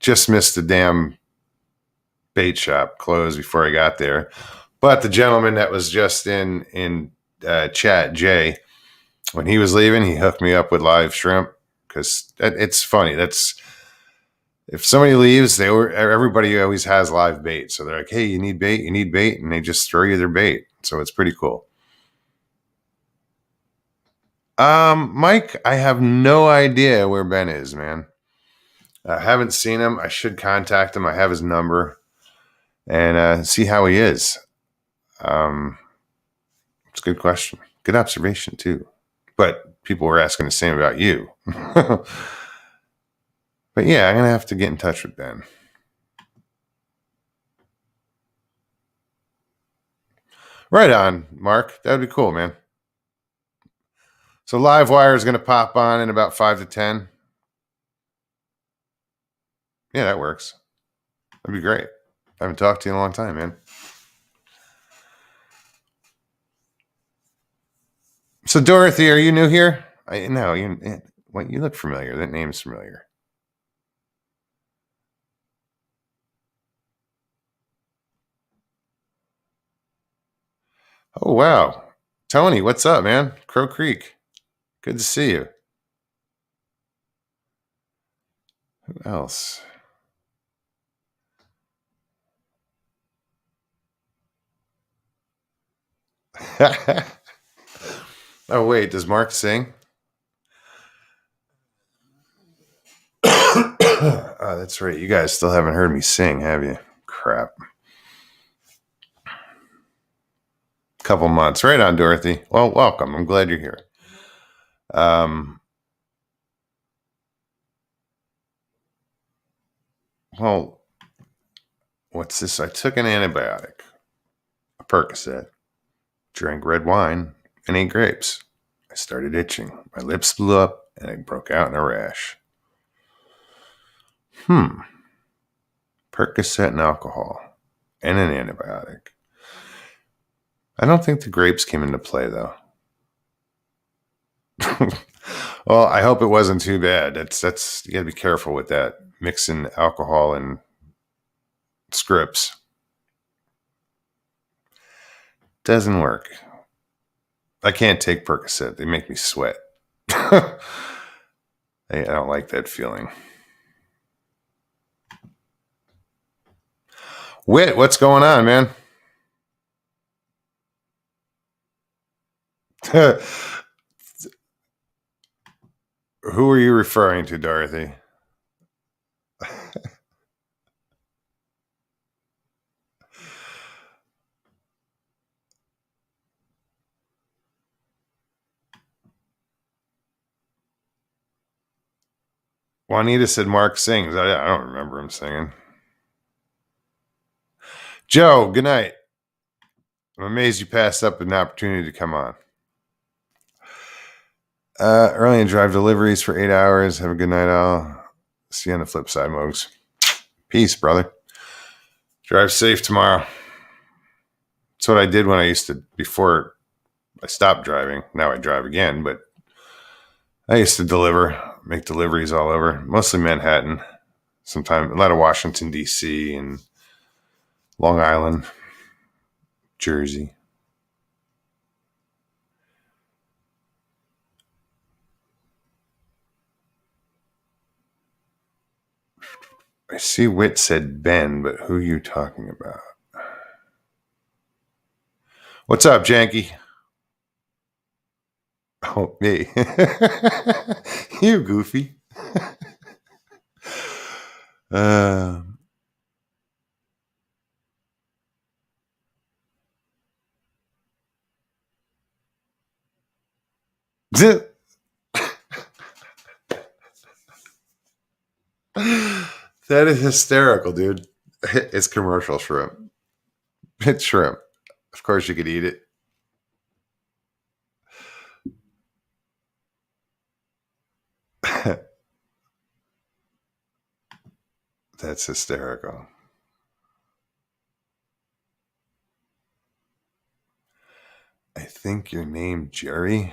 just missed the damn bait shop closed before I got there. But the gentleman that was just in chat, Jay, when he was leaving, he hooked me up with live shrimp, because it's funny. That's, if somebody leaves, everybody always has live bait. So they're like, hey, you need bait, and they just throw you their bait. So it's pretty cool. Mike, I have no idea where Ben is, man. I haven't seen him. I should contact him. I have his number and see how he is. It's a good question. Good observation, too. But people were asking the same about you. But yeah, I'm going to have to get in touch with Ben. Right on, Mark. That would be cool, man. So Livewire is going to pop on in about 5 to 10. Yeah, that works. That'd be great. I haven't talked to you in a long time, man. So Dorothy, are you new here? No, you look familiar. That name's familiar. Oh, wow. Tony, what's up, man? Crow Creek. Good to see you. Who else? Oh, wait. Does Mark sing? Oh, that's right. You guys still haven't heard me sing, have you? Crap. Couple months. Right on, Dorothy. Well, welcome. I'm glad you're here. Well, what's this? I took an antibiotic, a Percocet, drank red wine, and ate grapes. I started itching. My lips blew up, and I broke out in a rash. Percocet and alcohol, and an antibiotic. I don't think the grapes came into play, though. Well, I hope it wasn't too bad. That's you got to be careful with that, mixing alcohol and scripts. Doesn't work. I can't take Percocet. They make me sweat. I don't like that feeling. Whit, what's going on, man? Who are you referring to, Dorothy? Juanita said Mark sings. I don't remember him singing. Joe, good night. I'm amazed you passed up an opportunity to come on. Early and drive deliveries for 8 hours. Have a good night, all. See you on the flip side, Mogs. Peace, brother. Drive safe tomorrow. That's what I did when I used to, before I stopped driving. Now I drive again, but I used to make deliveries all over, mostly Manhattan. Sometimes a lot of Washington, D.C. and Long Island, Jersey. I see Whit said Ben, but who are you talking about? What's up, Janky? Oh, me. You goofy. uh, that is hysterical, dude. It's commercial shrimp. It's shrimp. Of course you could eat it. That's hysterical. I think your name Jerry.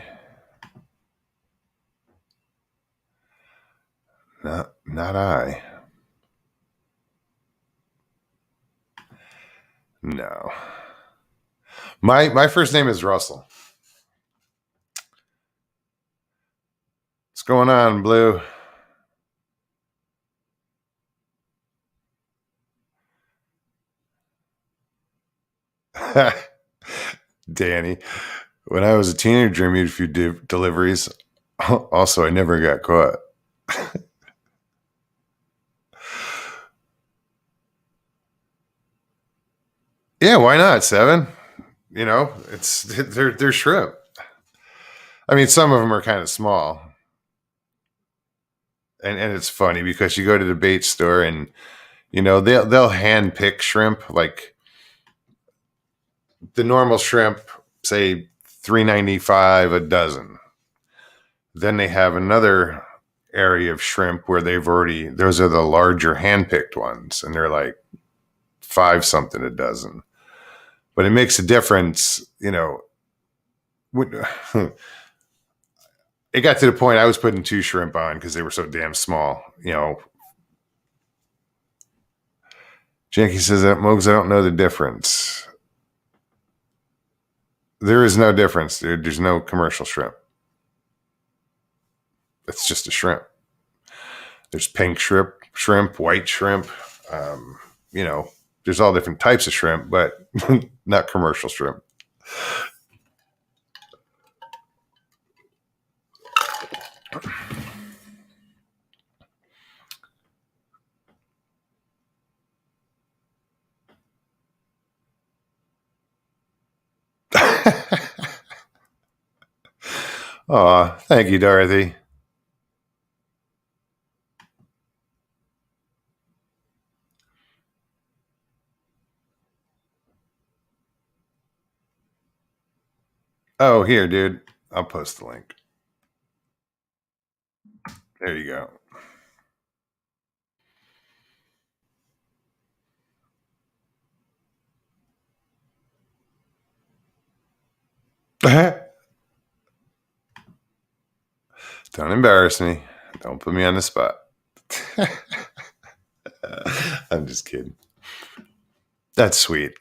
Not I. No. My first name is Russell. What's going on, Blue? Danny. When I was a teenager, I made a few deliveries. Also, I never got caught. Yeah, why not? 7. You know, they're shrimp. I mean, some of them are kind of small, and it's funny because you go to the bait store and you know they'll hand pick shrimp, like the normal shrimp, say $3.95 a dozen. Then they have another area of shrimp where those are the larger hand picked ones, and they're like 5 something a dozen. But it makes a difference, you know. It got to the point I was putting 2 shrimp on because they were so damn small, you know. Janky says that, Mogs, I don't know the difference. There is no difference, dude. There's no commercial shrimp. It's just a shrimp. There's pink shrimp, white shrimp. You know, there's all different types of shrimp, but not commercial shrimp. Aw, thank you, Dorothy. Oh, here, dude. I'll post the link. There you go. Don't embarrass me. Don't put me on the spot. I'm just kidding. That's sweet.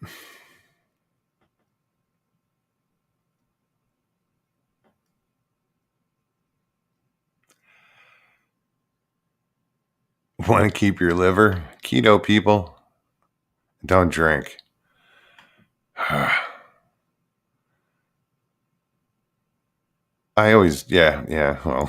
Want to keep your liver? Keto people, don't drink. I always, yeah, well.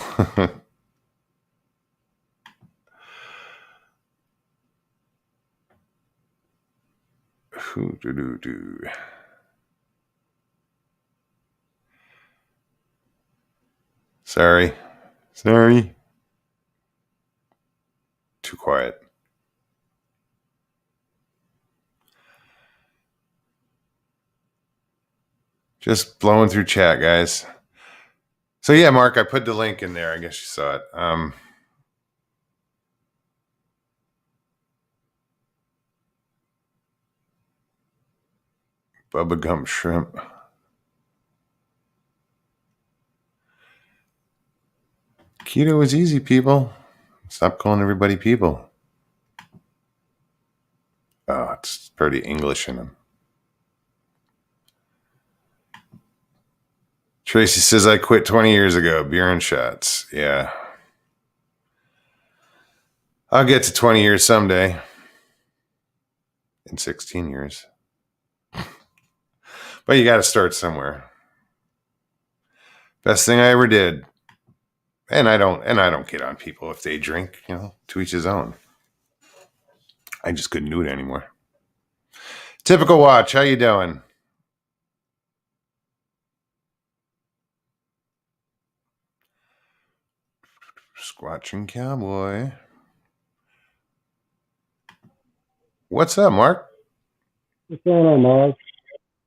Sorry. Too quiet. Just blowing through chat, guys. So yeah, Mark, I put the link in there. I guess you saw it. Bubba Gump Shrimp. Keto is easy, people. Stop calling everybody people. Oh, it's pretty English in them. Tracy says, I quit 20 years ago. Beer and shots. Yeah. I'll get to 20 years someday. In 16 years. But you got to start somewhere. Best thing I ever did. And I don't get on people if they drink, to each his own. I just couldn't do it anymore. Typical Watch, how you doing? Squatching Cowboy. What's up, Mark? What's going on, Mark?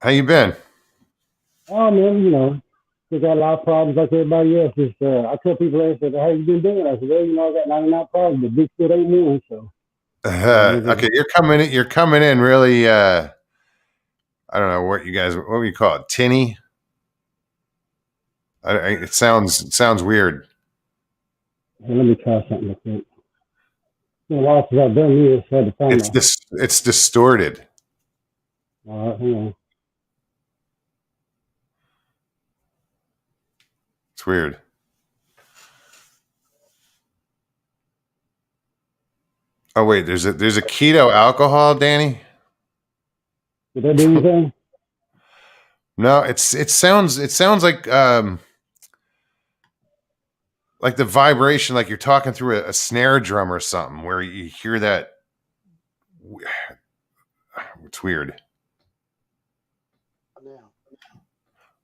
How you been? Oh, man, we got a lot of problems like everybody else. I tell people, I said, how you been doing? I said, well, I got 99 problems, but Bigfoot ain't one, so. Okay, you're coming in really, I don't know what do you call it? Tinny? It sounds weird. Hey, let me try something like that. A lot since I've done this, I had to find it's distorted. All right, hang on. It's weird. Oh wait, there's a keto alcohol, Danny. Did that do anything? No, it sounds like the vibration, like you're talking through a snare drum or something, where you hear that. It's weird.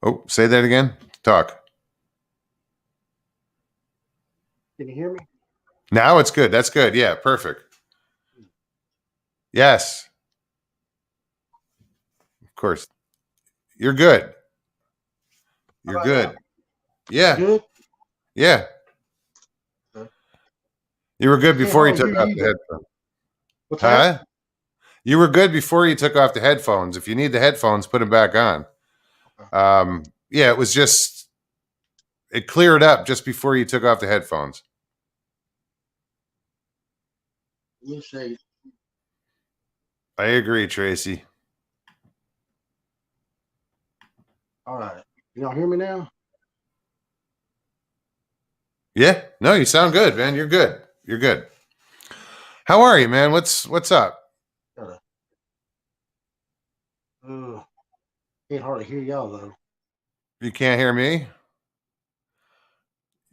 Oh, say that again. Talk. Can you hear me? Now it's good. That's good. Yeah, perfect. Yes. Of course. You're good. You're good. Yeah. Good? Yeah. Okay. You were good before you took off the headphones. What's that? Huh? You were good before you took off the headphones. If you need the headphones, put them back on. Okay. Yeah, it was just, it cleared up just before you took off the headphones. You say. I agree, Tracy. All right. You don't hear me now? Yeah. No, you sound good, man. You're good. You're good. How are you, man? What's up? Can't hardly hear y'all though. You can't hear me?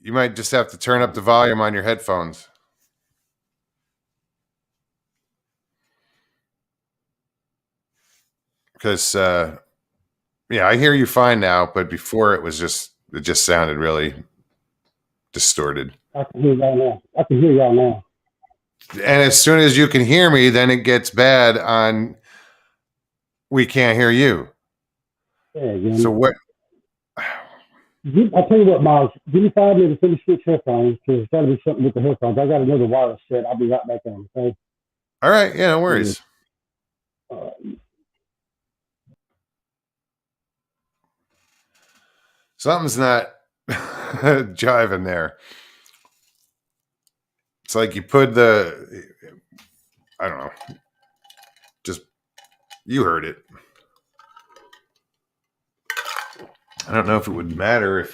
You might just have to turn up the volume on your headphones. Because yeah, I hear you fine now, but before it just sounded really distorted. I can hear y'all now. And as soon as you can hear me, then it gets bad on we can't hear you. Yeah, again. So what? I'll tell you what, Miles. Give me 5 minutes to finish switch headphones because there's got to be something with the headphones. I got another wireless set. I'll be right back on. Okay. All right. Yeah, no worries. Something's not jiving there. It's like you put I don't know. Just, you heard it. I don't know if it would matter if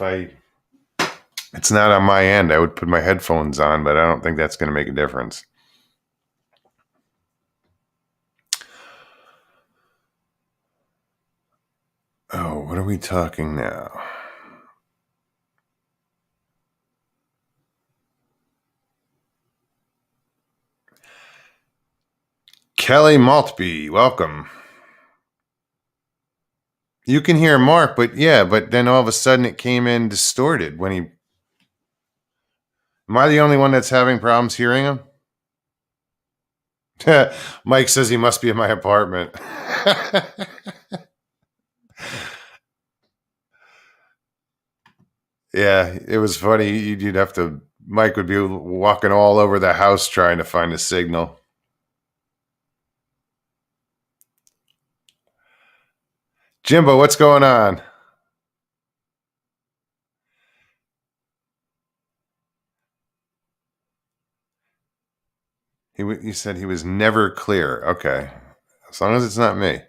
it's not on my end. I would put my headphones on, but I don't think that's going to make a difference. Oh, what are we talking now? Kelly Maltby, welcome. You can hear Mark, but then all of a sudden it came in distorted when he. Am I the only one that's having problems hearing him? Mike says he must be in my apartment. Yeah, it was funny. You'd have to. Mike would be walking all over the house trying to find a signal. Jimbo, what's going on? He said he was never clear. Okay, as long as it's not me.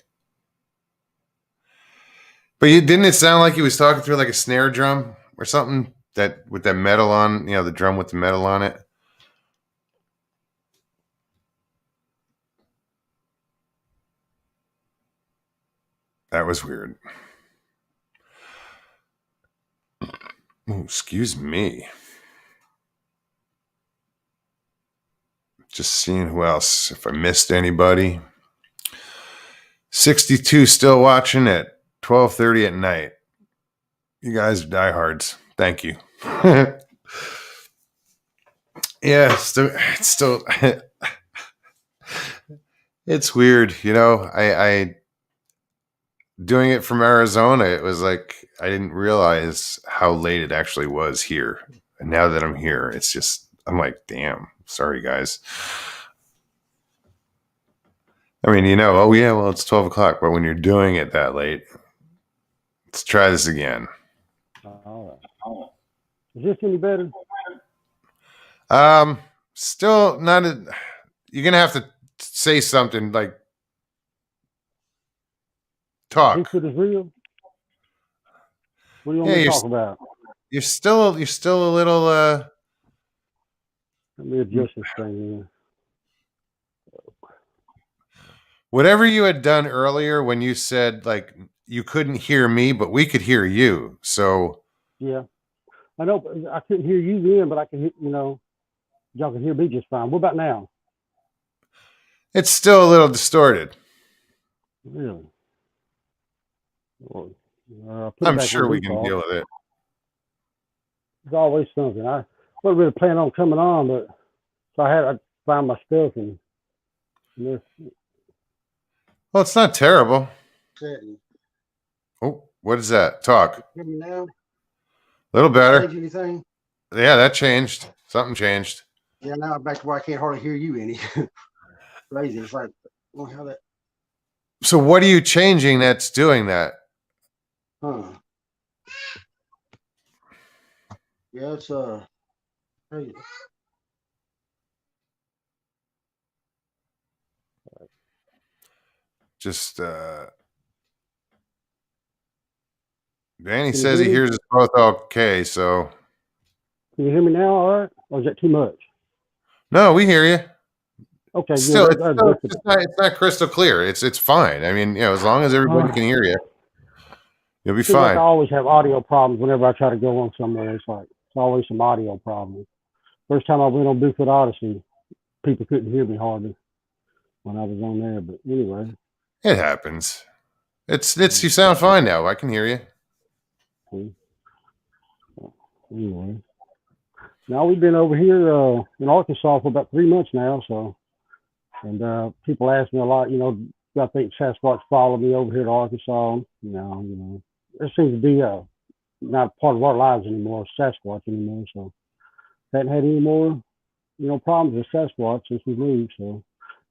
But didn't it sound like he was talking through like a snare drum or something that with that metal on? The drum with the metal on it. That was weird. Ooh, excuse me. Just seeing who else. If I missed anybody. 62 still watching at 12:30 at night. You guys are diehards. Thank you. Yeah, it's still it's weird, you know. I doing it from Arizona, it was like I didn't realize how late it actually was here. And now that I'm here, it's just I'm like, damn, sorry guys. I mean, you know, oh yeah, well it's 12 o'clock, but when you're doing it that late, let's try this again. All right. Is this any better? Still not. You're gonna have to say something like talk. Bigfoot is real. What do you want me to talk about? You're still a little. Let me adjust this thing here. Whatever you had done earlier when you said like you couldn't hear me, but we could hear you. So yeah, I know I couldn't hear you then, but I can hear, you know, y'all can hear me just fine. What about now? It's still a little distorted. Really? Well, I'm sure we can deal with it. There's always something. I wasn't really planning on coming on, but so I had to find my stuff and this. Well, it's not terrible. Oh, what is that? Talk. Hear me now? A little better. Change anything? Yeah, that changed. Something changed. Yeah, now I'm back to where I can't hardly hear you any. Crazy. It's like, well, how that. So what are you changing that's doing that? Huh. Yeah, it's crazy. Just Danny says he hears us both okay, so can you hear me now all right? Or is that too much? No, we hear you. Okay, still, it's not crystal clear. It's fine. I mean, you know, as long as everybody can hear you, you'll be fine. Like I always have audio problems whenever I try to go on somewhere. It's always some audio problems. First time I went on Bigfoot Odyssey, people couldn't hear me hardly when I was on there. But anyway, it happens. It's you sound fine now. I can hear you. Anyway, now we've been over here in Arkansas for about 3 months now. So, and people ask me a lot, you know, do I think Sasquatch followed me over here to Arkansas? No, there seems to be not part of our lives anymore, Sasquatch anymore. So, haven't had any more, you know, problems with Sasquatch since we moved. So,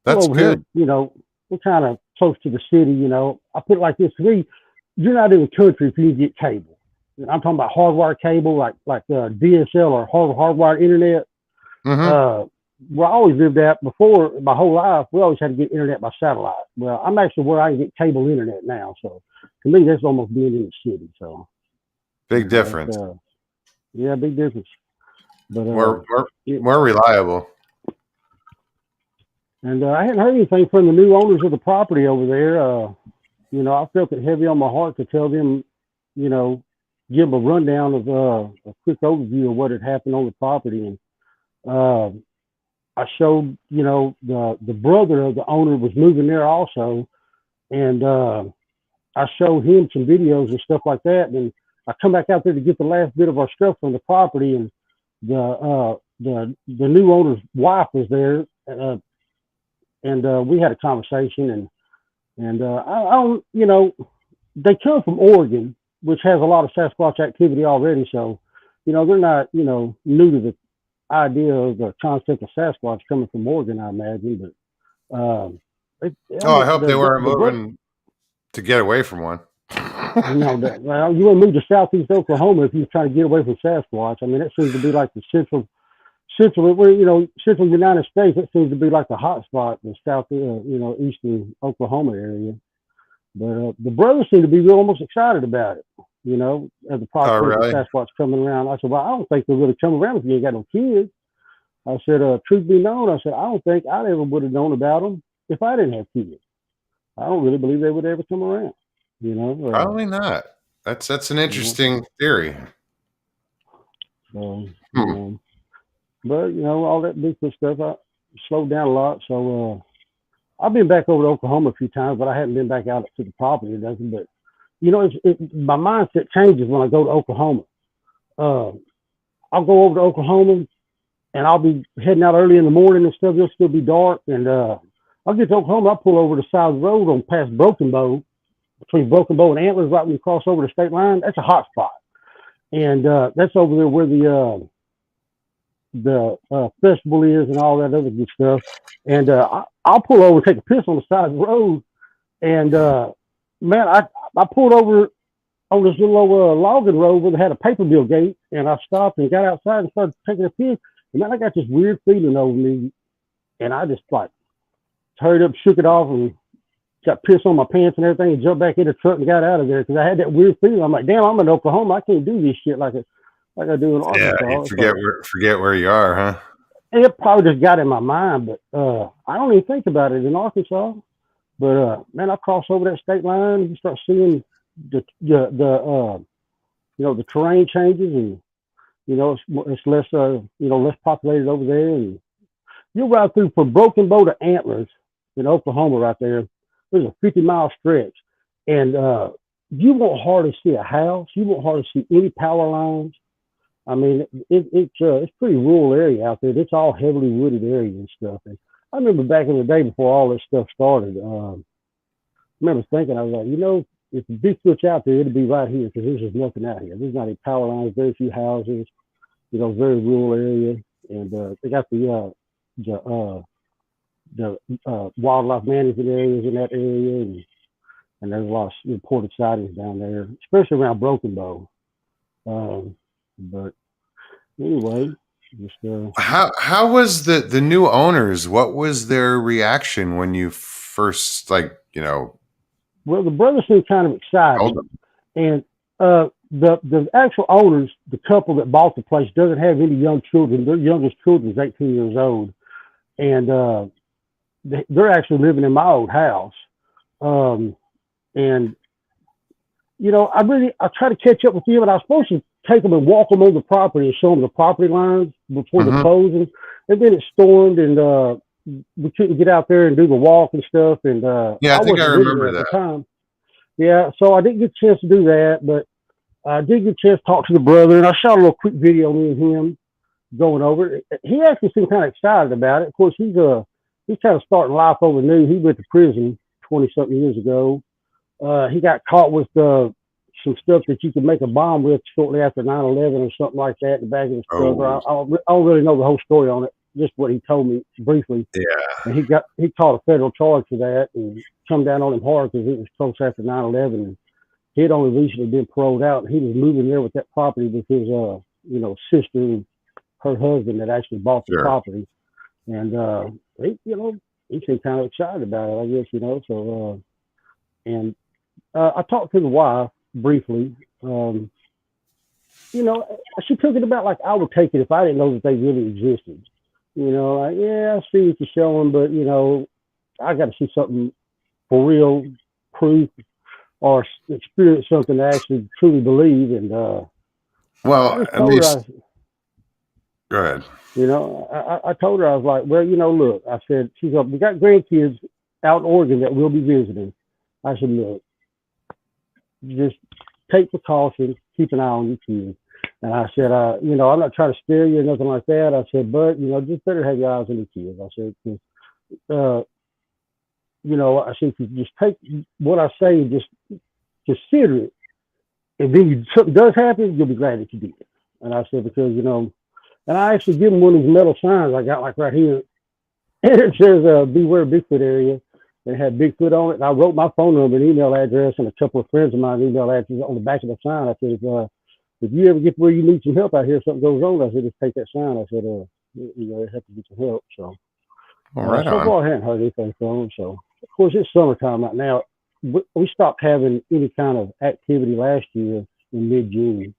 that's over good. Here, you know, we're kind of close to the city. You know, I put it like this: you're not in the country if you get cable. I'm talking about hardwired cable, like DSL or hardwired internet. Mm-hmm. Where I always lived at before, my whole life, we always had to get internet by satellite. Well, I'm actually where I can get cable internet now. So to me, that's almost being in the city. So big difference. Yeah, big difference. But more reliable. And I hadn't heard anything from the new owners of the property over there. You know, I felt it heavy on my heart to tell them, you know, give them a rundown of a quick overview of what had happened on the property. And I showed, you know, the brother of the owner was moving there also. And I showed him some videos and stuff like that. And I come back out there to get the last bit of our stuff from the property. And the new owner's wife was there. And we had a conversation. And I don't, you know, they come from Oregon, which has a lot of Sasquatch activity already. So, you know, they're not, you know, new to the idea of the concept of Sasquatch coming from Oregon, I imagine. But I hope they weren't moving to get away from one. Well, you want to move to southeast Oklahoma if you're trying to get away from Sasquatch. I mean, that seems to be like the central United States. It seems to be like the hot spot in south, you know, eastern Oklahoma area. But the brothers seem to be almost excited about it, you know, as the prospect of Sasquatch coming around. I said, well, I don't think they're really coming around if you ain't got no kids. I said, truth be known, I said, I don't think I ever would have known about them if I didn't have kids. I don't really believe they would ever come around, you know. Probably not. That's an interesting theory. So, but all that Bigfoot stuff, I slowed down a lot. So, I've been back over to Oklahoma a few times, but I haven't been back out to the property or nothing. But my mindset changes when I go to Oklahoma. I'll go over to Oklahoma, and I'll be heading out early in the morning and stuff. It'll still be dark, and I'll get to Oklahoma. I'll pull over the side of the road on past Broken Bow, between Broken Bow and Antlers, right when you cross over the state line. That's a hot spot, and that's over there where the festival is and all that other good stuff. And I'll pull over and take a piss on the side of the road. And man, I pulled over on this little logging road where they had a paper mill gate, and I stopped and got outside and started taking a piss. And man, I got this weird feeling over me, and I just like hurried up, shook it off, and got piss on my pants and everything, and jumped back in the truck and got out of there because I had that weird feeling. I'm like, damn, I'm in Oklahoma. I can't do this shit like I do in Arkansas. Yeah, you forget where you are, huh? It probably just got in my mind, but I don't even think about it in Arkansas. But man, I cross over that state line and you start seeing the terrain changes, and it's less less populated over there, and you ride through from Broken Bow to Antlers in Oklahoma right there. There's a 50-mile stretch, and you won't hardly see a house. You won't hardly see any power lines. I mean, it's pretty rural area out there. It's all heavily wooded area and stuff. And I remember back in the day before all this stuff started, I remember thinking, I was like, if the Bigfoot's out there, it'll be right here because there's just nothing out here. There's not any power lines, very few houses, very rural area. And they got the wildlife management areas in that area. And there's a lot of reported sightings down there, especially around Broken Bow. But anyway, how was the new owners? What was their reaction when you first Well, the brothers seemed kind of excited, and the actual owners, the couple that bought the place, doesn't have any young children. Their youngest children is 18 years old, and they're actually living in my old house. And I try to catch up with them, and I was supposed to take them and walk them on the property and show them the property lines before the closing. And then it stormed, and we couldn't get out there and do the walk and stuff. And I think I remember that. At the time. Yeah, so I didn't get a chance to do that, but I did get a chance to talk to the brother, and I shot a little quick video of me and him going over it. He actually seemed kind of excited about it. Of course, he's kind of starting life over new. He went to prison 20-something years ago. He got caught with some stuff that you could make a bomb with shortly after 9/11 or something like that in the back of his truck. I don't really know the whole story on it, just what he told me briefly. Yeah. And he caught a federal charge for that and come down on him hard because it was close after 9/11. And he had only recently been paroled out, and he was moving there with that property with his sister and her husband that actually bought the property. And he seemed kind of excited about it, I guess, so and I talked to the wife briefly. She took it about like I would take it if I didn't know that they really existed. I see what you're showing, but I got to see something for real, proof, or experience something to actually truly believe. And well, at least go ahead. I told her, I was like, well, look, I said, she's up. We got grandkids out in Oregon that we'll be visiting. I said, look, just take precautions, keep an eye on your kids. And I said, I'm not trying to scare you or nothing like that. I said, but, just better have your eyes on your kids. I said, I said, if you just take what I say and just consider it, and then something does happen, you'll be glad that you did. And I said, because, and I actually give them one of these metal signs I got like right here. And it says, beware Bigfoot area. It had Bigfoot on it. And I wrote my phone number and email address and a couple of friends of mine email addresses on the back of the sign. I said, if you ever get to where you need some help out here, something goes on, I said, just take that sign. I said, I have to get some help. So, so far I hadn't heard anything from them. So, of course, it's summertime right now. We stopped having any kind of activity last year in mid-June.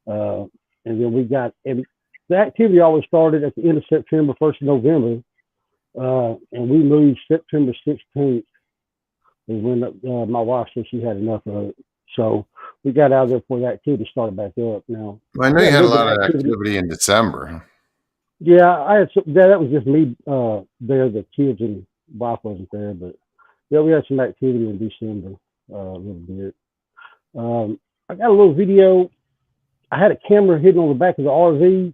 And then the activity always started at the end of September, 1st of November. And we moved September 16th is when my wife said she had enough of it. So we got out of there before the activity started back up. Now, I know you had a lot of activity in December. Yeah, I had some, that was just me there. The kids and wife wasn't there, but yeah, we had some activity in December a little bit. I got a little video. I had a camera hidden on the back of the RV,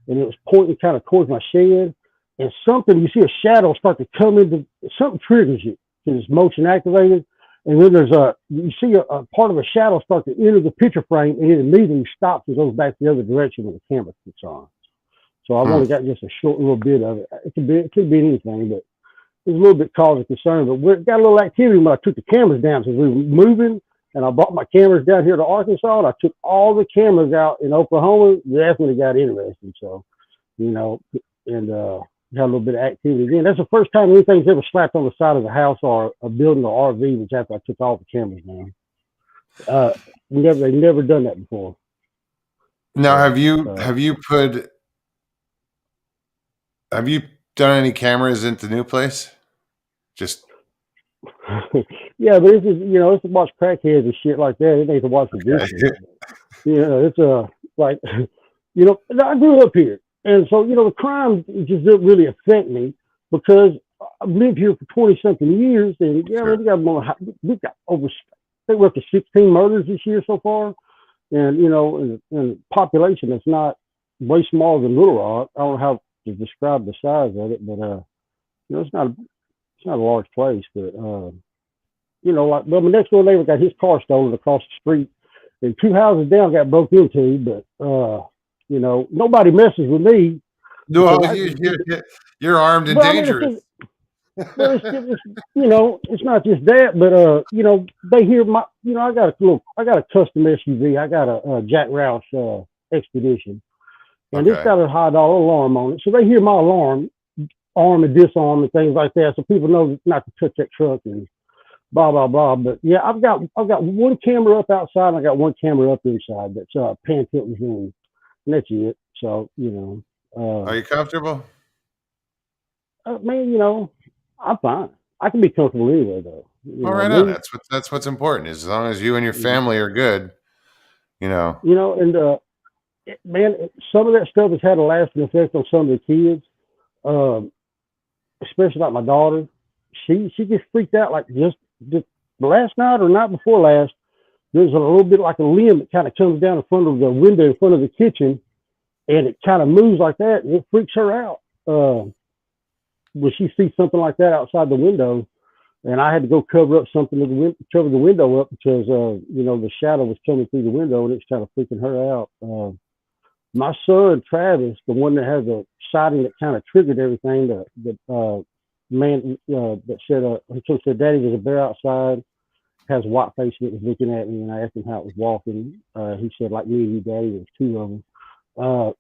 and it was pointing kind of towards my shed. And something, you see a shadow start to come into, something triggers you because it's motion activated. And then you see a part of a shadow start to enter the picture frame, and it immediately stops and goes back the other direction when the camera kicks on. So I've only got just a short little bit of it. It could be anything, but it's a little bit cause of concern. But we got a little activity when I took the cameras down because we were moving, and I brought my cameras down here to Arkansas, and I took all the cameras out in Oklahoma. That's when it got interesting. So, and had a little bit of activity again. That's the first time anything's ever slapped on the side of the house or a building or RV was after I took all the cameras down. They've never done that before. Now, have you done any cameras into the new place? Just yeah, but it's to watch crackheads and shit like that. It ain't to watch the video. It's like I grew up here. And so, the crime just didn't really affect me because I've lived here for 20-something years. And, we've got over, I think we're up to 16 murders this year so far. And, and population that's not way smaller than Little Rock. I don't know how to describe the size of it, but, it's not a large place. But, my next door neighbor got his car stolen across the street. And 2 houses down got broke into, but, nobody messes with me. No, you're armed and dangerous. It's not just that, but they hear my, I got a custom SUV. I got a Jack Roush Expedition, and it's got a $100 alarm on it. So they hear my alarm, arm and disarm and things like that, so people know not to touch that truck and blah blah blah. But yeah, I've got one camera up outside, and I got one camera up inside. That's pan tilt zoom. And that's it. So, are you comfortable? Man, I'm fine. I can be comfortable anyway, though. All right, that's what's important. As long as you and your family are good, and man, some of that stuff has had a lasting effect on some of the kids, especially like my daughter. She gets freaked out like just last night or night before last. There's a little bit like a limb that kind of comes down in front of the window in front of the kitchen, and it kind of moves like that, and it freaks her out. When she sees something like that outside the window, and I had to go cover up something cover the window up because the shadow was coming through the window, and it's kind of freaking her out. My son Travis, the one that has a sighting that kind of triggered everything, the man that said Daddy, there's a bear outside. Has a white face that was looking at me, and I asked him how it was walking. He said, like me and you, Daddy, there's two of them.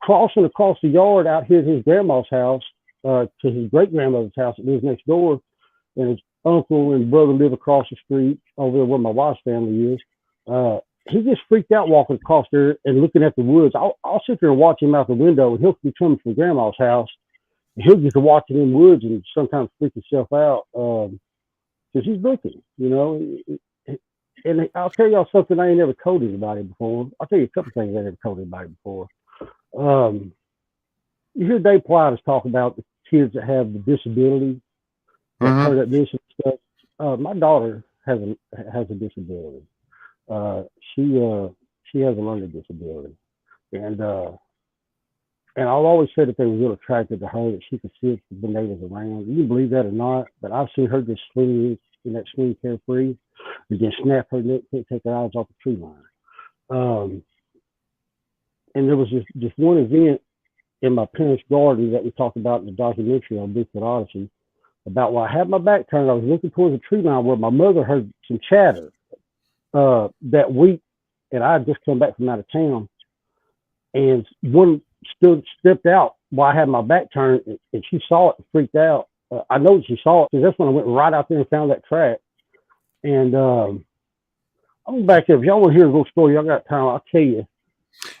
Crossing across the yard out here at his grandma's house, to his great-grandmother's house that lives next door, and his uncle and brother live across the street over there where my wife's family is. He gets freaked out walking across there and looking at the woods. I'll sit there and watch him out the window, and he'll be coming from grandma's house, and he'll get to watching in the woods and sometimes freak himself out. Because he's looking, and I'll tell y'all something I ain't never told anybody before. I'll tell you a couple things I never told anybody before. You hear Dave Pliers talk about the kids that have the disability, that this and stuff. My daughter has a disability. She has a learning disability, and I've always said that they were real attracted to her, that she could see the neighbors around. You can believe that or not, but I've seen her just swing in that swing carefree and then snap her neck, can't take her eyes off the tree line. And there was just one event in my parents' garden that we talked about in the documentary on Bigfoot Odyssey about why I had my back turned. I was looking towards the tree line where my mother heard some chatter that week, and I had just come back from out of town, and one stepped out while I had my back turned, and she saw it and freaked out. I know that she saw it because that's when I went right out there and found that track. And I'm back there. If y'all want to hear a little story, y'all got time, I'll tell you.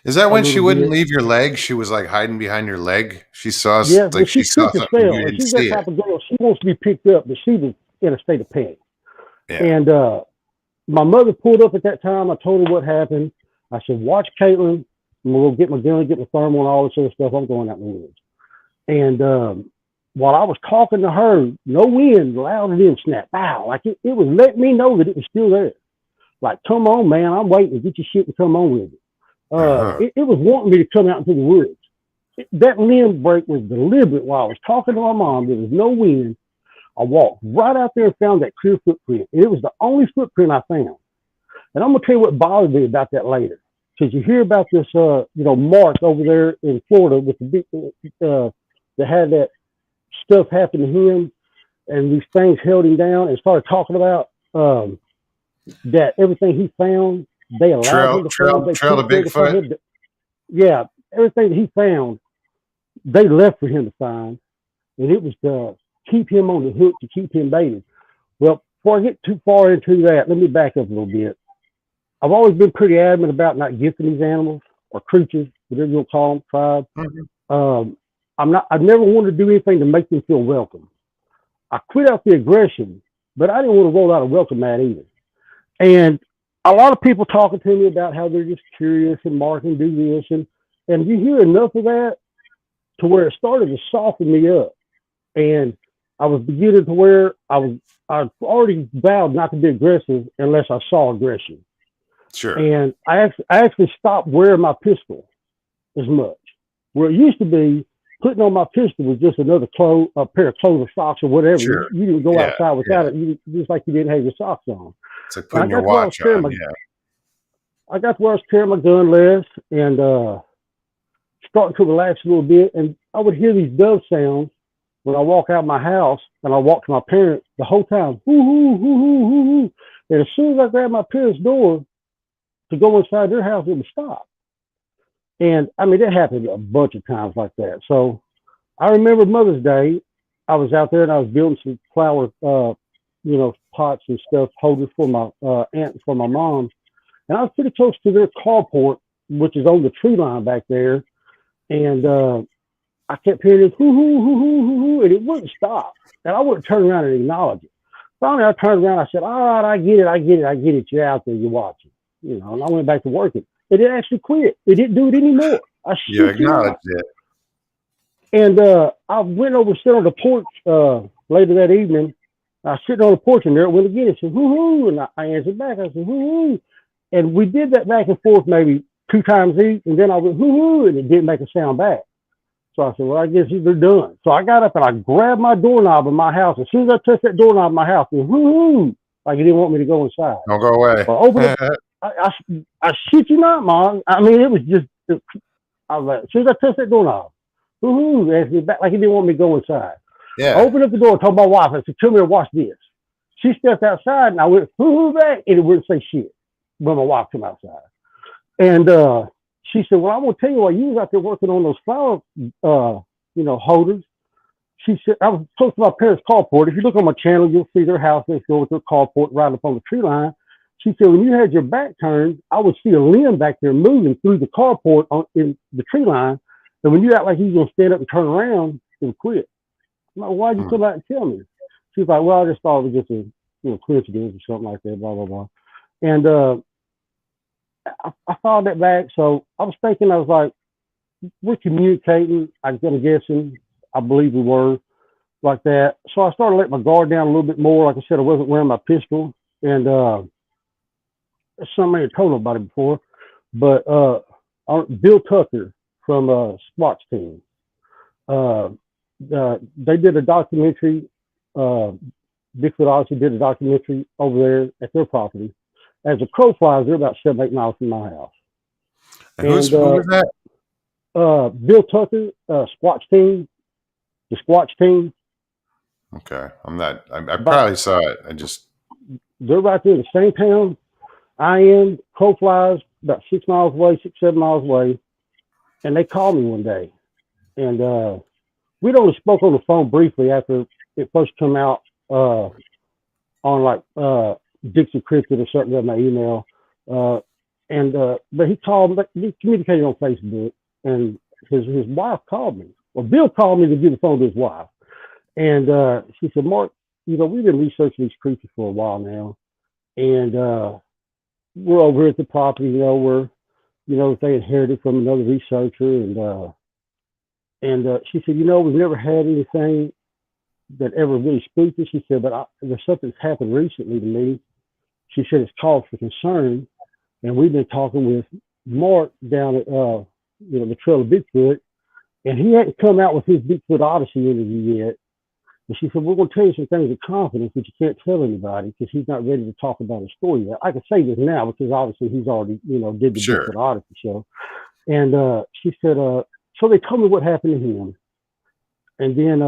Is that when she wouldn't leave your leg? She was like hiding behind your leg. She saw, she saw something. You didn't see it. Type of girl. She wants to be picked up, but she was in a state of panic. Yeah. And my mother pulled up at that time. I told her what happened. I said, watch Caitlin. I'm going to get my gun, get my thermal and all this other stuff. I'm going out in the woods. And while I was talking to her, no wind, loud and then snap. Wow. Like it was letting me know that it was still there. Like, come on, man. I'm waiting. Get your shit and come on with it. It was wanting me to come out into the woods. That limb break was deliberate. While I was talking to my mom, there was no wind. I walked right out there and found that clear footprint. And it was the only footprint I found. And I'm going to tell you what bothered me about that later. Because you hear about this, Mark over there in Florida with the big, that had that stuff happen to him and these things held him down and started talking about that everything he found, they allowed him to find. Trail to Bigfoot. Yeah, everything that he found, they left for him to find. And it was to keep him on the hook, to keep him baited. Well, before I get too far into that, let me back up a little bit. I've always been pretty adamant about not gifting these animals or creatures, whatever you'll call them, tribe. Mm-hmm. I've never wanted to do anything to make them feel welcome. I quit out the aggression, but I didn't want to roll out a welcome mat either. And a lot of people talking to me about how they're just curious and Mark and do this. And you hear enough of that to where it started to soften me up. And I was beginning to where I already vowed not to be aggressive unless I saw aggression. Sure. And I actually stopped wearing my pistol as much. Where it used to be, putting on my pistol was just another a pair of clothes or socks or whatever. Sure. You didn't go outside without it. Just like you didn't have your socks on. It's like putting your watch on. I got to where I was carrying my gun less and starting to relax a little bit. And I would hear these dove sounds when I walk out of my house and I walk to my parents the whole time. Hoo, hoo, hoo, hoo, hoo, hoo. And as soon as I grabbed my parents' door to go inside their house, it would stop. And I mean, it happened a bunch of times like that. So I remember Mother's Day, I was out there and I was building some flower, pots and stuff, holders for my aunt and for my mom. And I was pretty close to their carport, which is on the tree line back there. And I kept hearing this, hoo, hoo, hoo, hoo, hoo, hoo, and it wouldn't stop. And I wouldn't turn around and acknowledge it. Finally, I turned around, I said, all right, I get it. You're out there, you're watching. And I went back to working. It actually quit. It didn't do it anymore. You acknowledged it. And I went over to sit on the porch later that evening. I was sitting on the porch and there it went again. It said, hoo hoo. And I answered back. I said, hoo hoo. And we did that back and forth maybe 2 times each. And then I went, hoo hoo. And it didn't make a sound back. So I said, well, I guess they're done. So I got up and I grabbed my doorknob in my house. As soon as I touched that doorknob in my house, it went, hoo hoo. Like it didn't want me to go inside. Don't go away. So I opened it. I shit you not, Mom. I mean, it was just, I was like, as soon as I touched that doorknob, woohoo, asked me back like he didn't want me to go inside. Yeah. I opened up the door and told my wife, I said, come here, watch this. She stepped outside and I went, woohoo, back, and it wouldn't say shit when my wife came outside. And she said, well, I'm going to tell you why you was out there working on those flower, holders. She said, I was close to my parents' carport. If you look on my channel, you'll see their house next door with their carport right up on the tree line. She said, when you had your back turned, I would see a limb back there moving through the carport in the tree line. And when you act like you was going to stand up and turn around, it would quit. I'm like, why'd you come out and tell me? She was like, well, I just thought it was just a coincidence or something like that, blah, blah, blah. And I followed that back. So I was thinking, I was like, we're communicating. I'm guessing, I believe we were like that. So I started letting my guard down a little bit more. Like I said, I wasn't wearing my pistol. And somebody had told nobody before, but Bill Tucker from SWAT's team, they did a documentary. Bigfoot obviously did a documentary over there at their property. As a crow flies, they're about 7-8 miles from my house. And who was that? Bill Tucker, SWAT's team, the SWAT's team. Okay, I probably saw it. They're right there in the same town I am. Crow flies about 6 miles away, 6-7 miles away. And they called me one day. And we'd only spoke on the phone briefly after it first came out on like Dixie Cryptid or something in my email. But he called me, he communicated on Facebook, and his wife called me. Well, Bill called me to give the phone to his wife. And she said, Mark, we've been researching these creatures for a while now. And we're over at the property, they inherited from another researcher, and she said, we've never had anything that ever really spooked us. She said, but there's something that's happened recently to me. She said it's cause for concern, and we've been talking with Mark down at the Trail of Bigfoot, and he hadn't come out with his Bigfoot Odyssey interview yet. And she said, we're going to tell you some things of confidence that you can't tell anybody because he's not ready to talk about his story yet. I can say this now because obviously he's already, did the Bigfoot Odyssey show. And she said, so they told me what happened to him. And then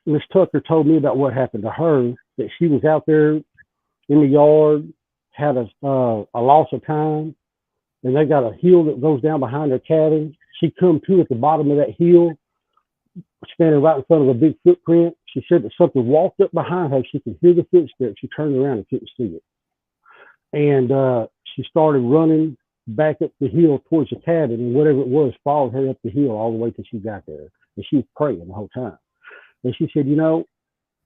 Miss Tucker told me about what happened to her, that she was out there in the yard, had a loss of time, and they got a hill that goes down behind their cabin. She come to at the bottom of that hill, standing right in front of a big footprint. She said that something walked up behind her. She could hear the footsteps. She turned around and couldn't see it. And she started running back up the hill towards the cabin, and whatever it was followed her up the hill all the way till she got there. And she was praying the whole time. And she said,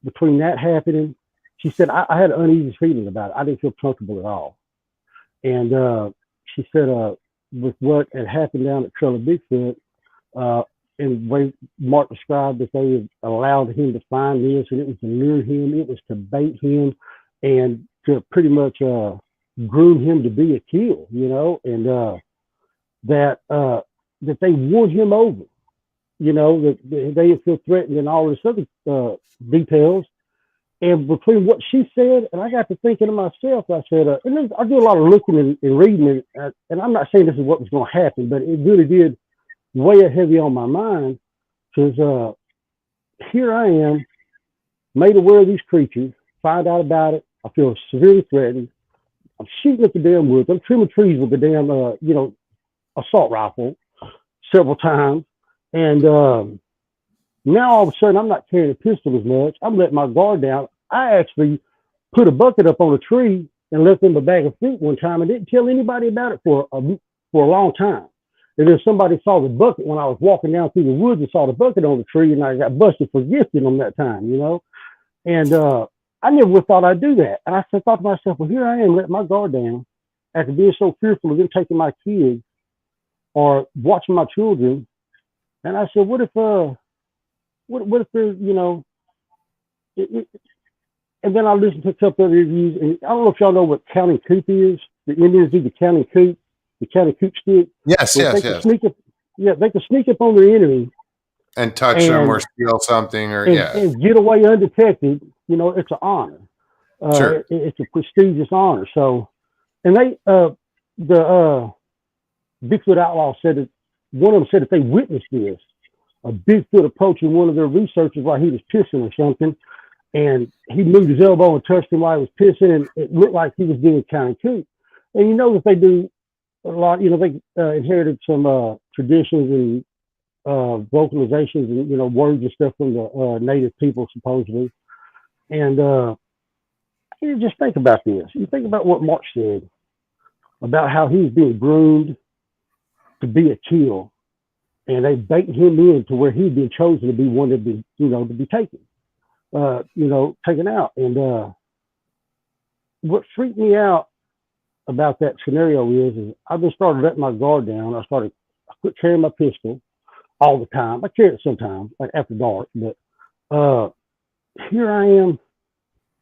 between that happening, she said, I had an uneasy feeling about it. I didn't feel comfortable at all. And she said, with what had happened down at Trail of Bigfoot, and the way Mark described that they had allowed him to find this, and it was to lure him, it was to bait him, and to pretty much groom him to be a kill, and that they won him over, that they feel threatened and all this other details. And between what she said, and I got to thinking to myself, I said, and I do a lot of looking and reading, and I'm not saying this is what was going to happen, but it really did weigh heavy on my mind, because here I am, made aware of these creatures, find out about it. I feel severely threatened. I'm shooting at the damn woods. I'm trimming trees with the damn, assault rifle several times. And now all of a sudden, I'm not carrying a pistol as much. I'm letting my guard down. I actually put a bucket up on a tree and left in a bag of fruit one time and didn't tell anybody about it for a long time. And then somebody saw the bucket when I was walking down through the woods and saw the bucket on the tree, and I got busted for gifting them that time, And I never would thought I'd do that. And I thought to myself, well, here I am letting my guard down after being so fearful of them taking my kids or watching my children. And I said, what if they're, and then I listened to a couple of reviews, and I don't know if y'all know what counting coop is. The Indians do the counting coop stick. Yes. They can sneak up on their enemy and touch them or steal something and get away undetected. It's an honor. Sure. It's a prestigious honor. So, and the Bigfoot outlaw said that one of them said that they witnessed this, a Bigfoot approaching one of their researchers while he was pissing or something, and he moved his elbow and touched him while he was pissing, and it looked like he was doing counting coop. And that they do a lot. They inherited some traditions and vocalizations and words and stuff from the native people supposedly. And you just think about this. You think about what Mark said about how he was being groomed to be a kill, and they baited him in to where he'd been chosen to be one to be, to be taken, taken out. And what freaked me out about that scenario is I just started letting my guard down. I quit carrying my pistol all the time. I carry it sometimes, like after dark, but here I am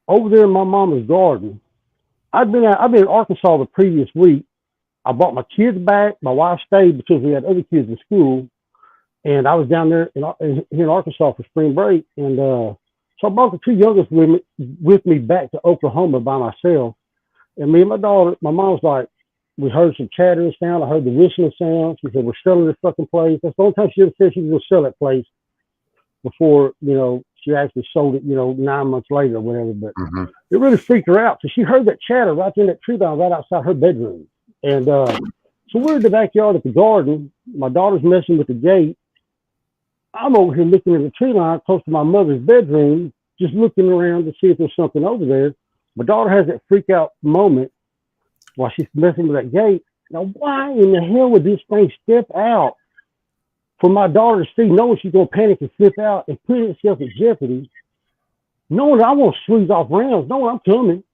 over there in my mama's garden. I've been in Arkansas the previous week. I brought my kids back. My wife stayed because we had other kids in school, and I was down there in Arkansas for spring break. And so I brought the two youngest with me back to Oklahoma by myself. And me and my daughter, my mom was like, we heard some chattering sound. I heard the whistling sound. She said, we're selling this fucking place. That's the only time she ever said she was going to sell that place before, she actually sold it, 9 months later or whatever. But it really freaked her out. So she heard that chatter right in that tree line right outside her bedroom. And so we're in the backyard at the garden. My daughter's messing with the gate. I'm over here looking at the tree line close to my mother's bedroom, just looking around to see if there's something over there. My daughter has that freak out moment while she's messing with that gate. Now, why in the hell would this thing step out for my daughter to see, knowing she's going to panic and flip out and put herself at jeopardy, knowing that I want to squeeze off rounds, knowing I'm coming,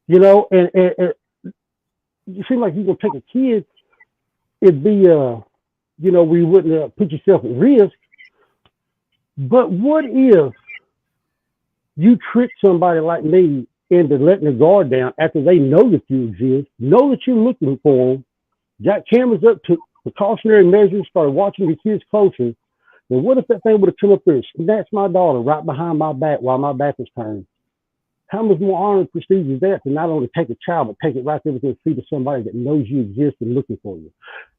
you know, and you seem like you're gonna take a kid. It'd be, you know, we wouldn't put yourself at risk. But what if you trick somebody like me into letting the guard down after they know that you exist, know that you're looking for them, got cameras up, took precautionary measures, started watching the kids closer? Then what if that thing would have come up there and snatched my daughter right behind my back while my back was turned? How much more honor and prestige is that to not only take a child, but take it right there within the feet of somebody that knows you exist and looking for you?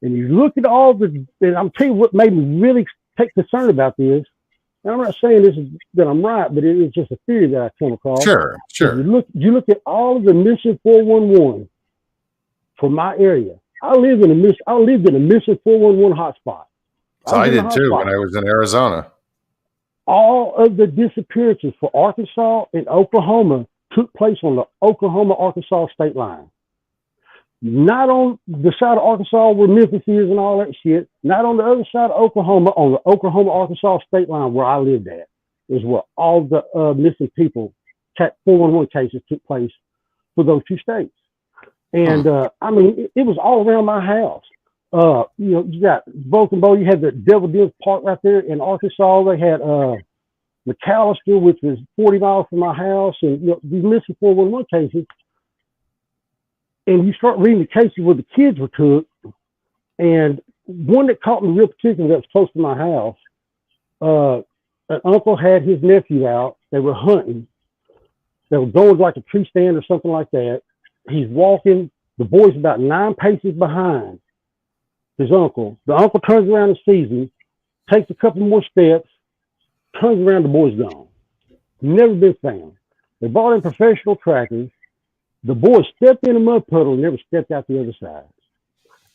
And you look at all the, and I'm telling you what made me really take concern about this. And I'm not saying this is that I'm right, but it is just a theory that I come across. Sure. You look at all of the missing 411 for my area. I lived in a missing 411 hotspot. So I did too when I was in Arizona. All of the disappearances for Arkansas and Oklahoma took place on the Oklahoma-Arkansas state line. Not on the side of Arkansas where Memphis is and all that shit. Not on the other side of Oklahoma, on the Oklahoma-Arkansas state line where I lived at, is where all the missing people, 411 cases took place for those two states. And I mean, it was all around my house. You know, you got Broken Bow, you had the Devil Deals Park right there in Arkansas. They had McAllister, which was 40 miles from my house, and you know, these missing 411 cases. And you start reading the cases where the kids were took, and one that caught me real particular that was close to my house. An uncle had his nephew out. They were hunting. They were going to like a tree stand or something like that. He's walking. The boy's about 9 paces behind his uncle. The uncle turns around and sees him, takes a couple more steps, turns around, the boy's gone. Never been found. They brought in professional trackers. The boy stepped in a mud puddle and never stepped out the other side.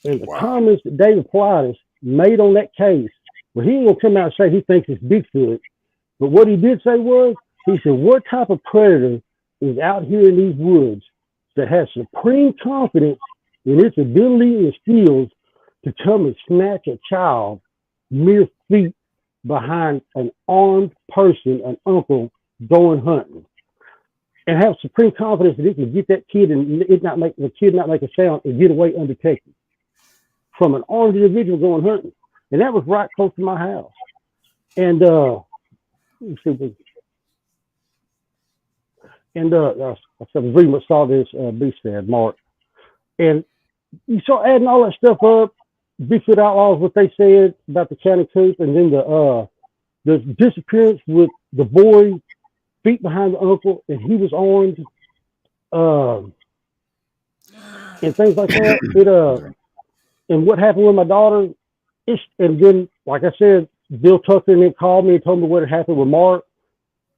And the comments that David Politis made on that case, well, he ain't gonna come out and say he thinks it's Bigfoot, but what he did say was, he said, what type of predator is out here in these woods that has supreme confidence in its ability and skills to come and snatch a child mere feet behind an armed person, an uncle, going hunting, and have supreme confidence that it can get that kid and the kid not make a sound and get away undetected from an armed individual going hunting. And that was right close to my house. And I was reading what saw this beast said, Mark. And you start adding all that stuff up, Bigfoot Outlaws, what they said about the county coop, and then the disappearance with the boy feet behind the uncle, and he was armed, and things like that. And what happened with my daughter, and then, like I said, Bill Tucker and then called me and told me what had happened with Mark.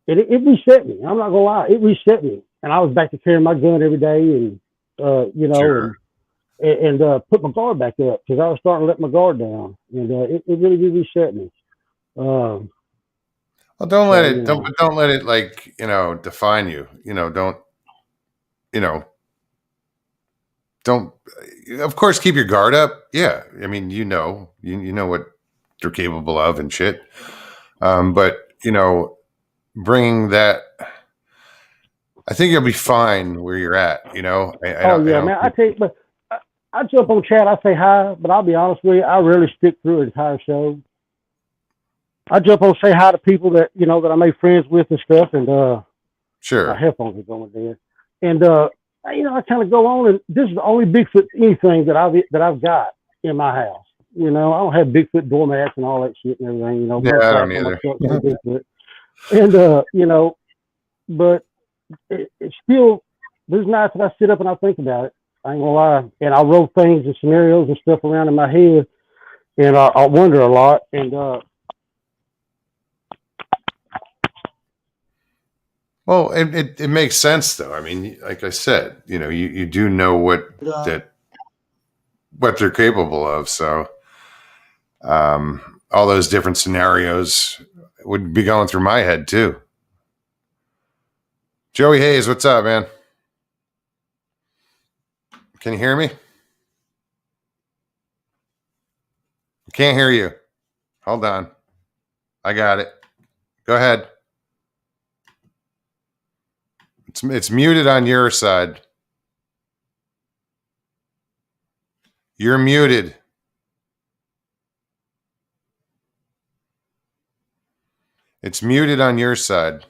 And it reset me. I'm not gonna lie, it reset me. And I was back to carrying my gun every day, and you know, sure. and put my guard back up because I was starting to let my guard down, and it really did reset me. Well, don't let it don't let it, like, you know, define you. You know, don't of course keep your guard up. Yeah, I mean, you know what they're capable of and shit. But you know, bringing that, I think you'll be fine where you're at. You know. Man. I tell you, but I jump on chat. I say hi, but I'll be honest with you, I rarely stick through an entire show. I jump on, say hi to people that that I make friends with and stuff, and sure, my headphones are going there, and I kind of go on, and this is the only Bigfoot anything that I've got in my house. I don't have Bigfoot doormats and all that shit and everything. Yeah, I don't either. And but it's still, there's nights that I sit up and I think about it. I ain't gonna lie, and I roll things and scenarios and stuff around in my head, and I wonder a lot, and well, it makes sense though. I mean, like I said, you do know what they're capable of. So, all those different scenarios would be going through my head too. Joey Hayes, what's up, man? Can you hear me? I can't hear you. Hold on. I got it. Go ahead. It's muted on your side. You're muted. It's muted on your side.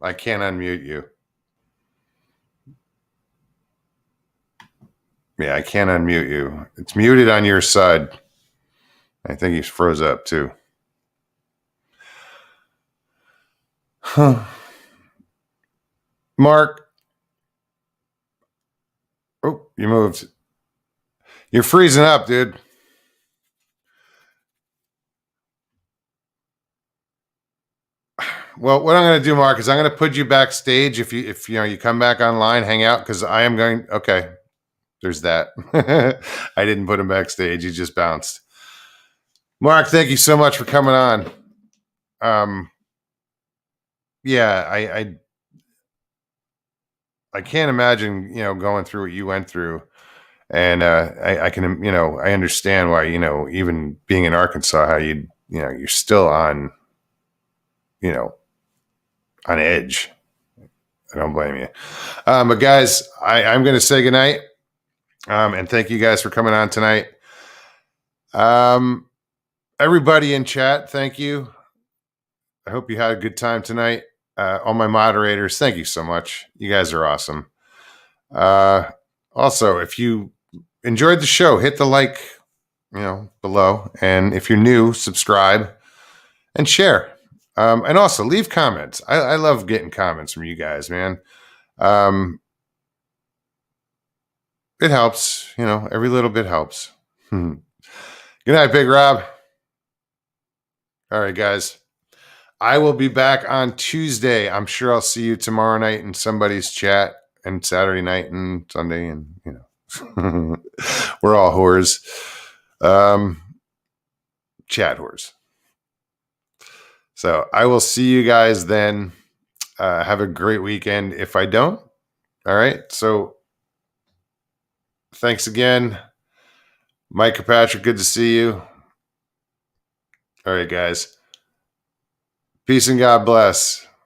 I can't unmute you. Yeah, I can't unmute you. It's muted on your side. I think he's froze up too. Huh. Mark. Oh, you moved. You're freezing up, dude. Well, what I'm going to do, Mark, is I'm going to put you backstage. If you come back online, hang out, because I am going. Okay, there's that. I didn't put him backstage. He just bounced. Mark, thank you so much for coming on. Yeah, I can't imagine, going through what you went through. And I can, I understand why, even being in Arkansas, how you're still on, on edge. I don't blame you. But guys, I'm going to say goodnight. And thank you guys for coming on tonight. Everybody in chat, thank you. I hope you had a good time tonight. All my moderators, thank you so much. You guys are awesome. Also, if you enjoyed the show, hit the like, below. And if you're new, subscribe and share. And also leave comments. I love getting comments from you guys, man. It helps, every little bit helps. Good night, Big Rob. All right, guys. I will be back on Tuesday. I'm sure I'll see you tomorrow night in somebody's chat, and Saturday night and Sunday, and we're all whores. Chat whores. So I will see you guys then. Have a great weekend. If I don't, all right. So thanks again, Mike Kirkpatrick. Good to see you. All right, guys. Peace and God bless.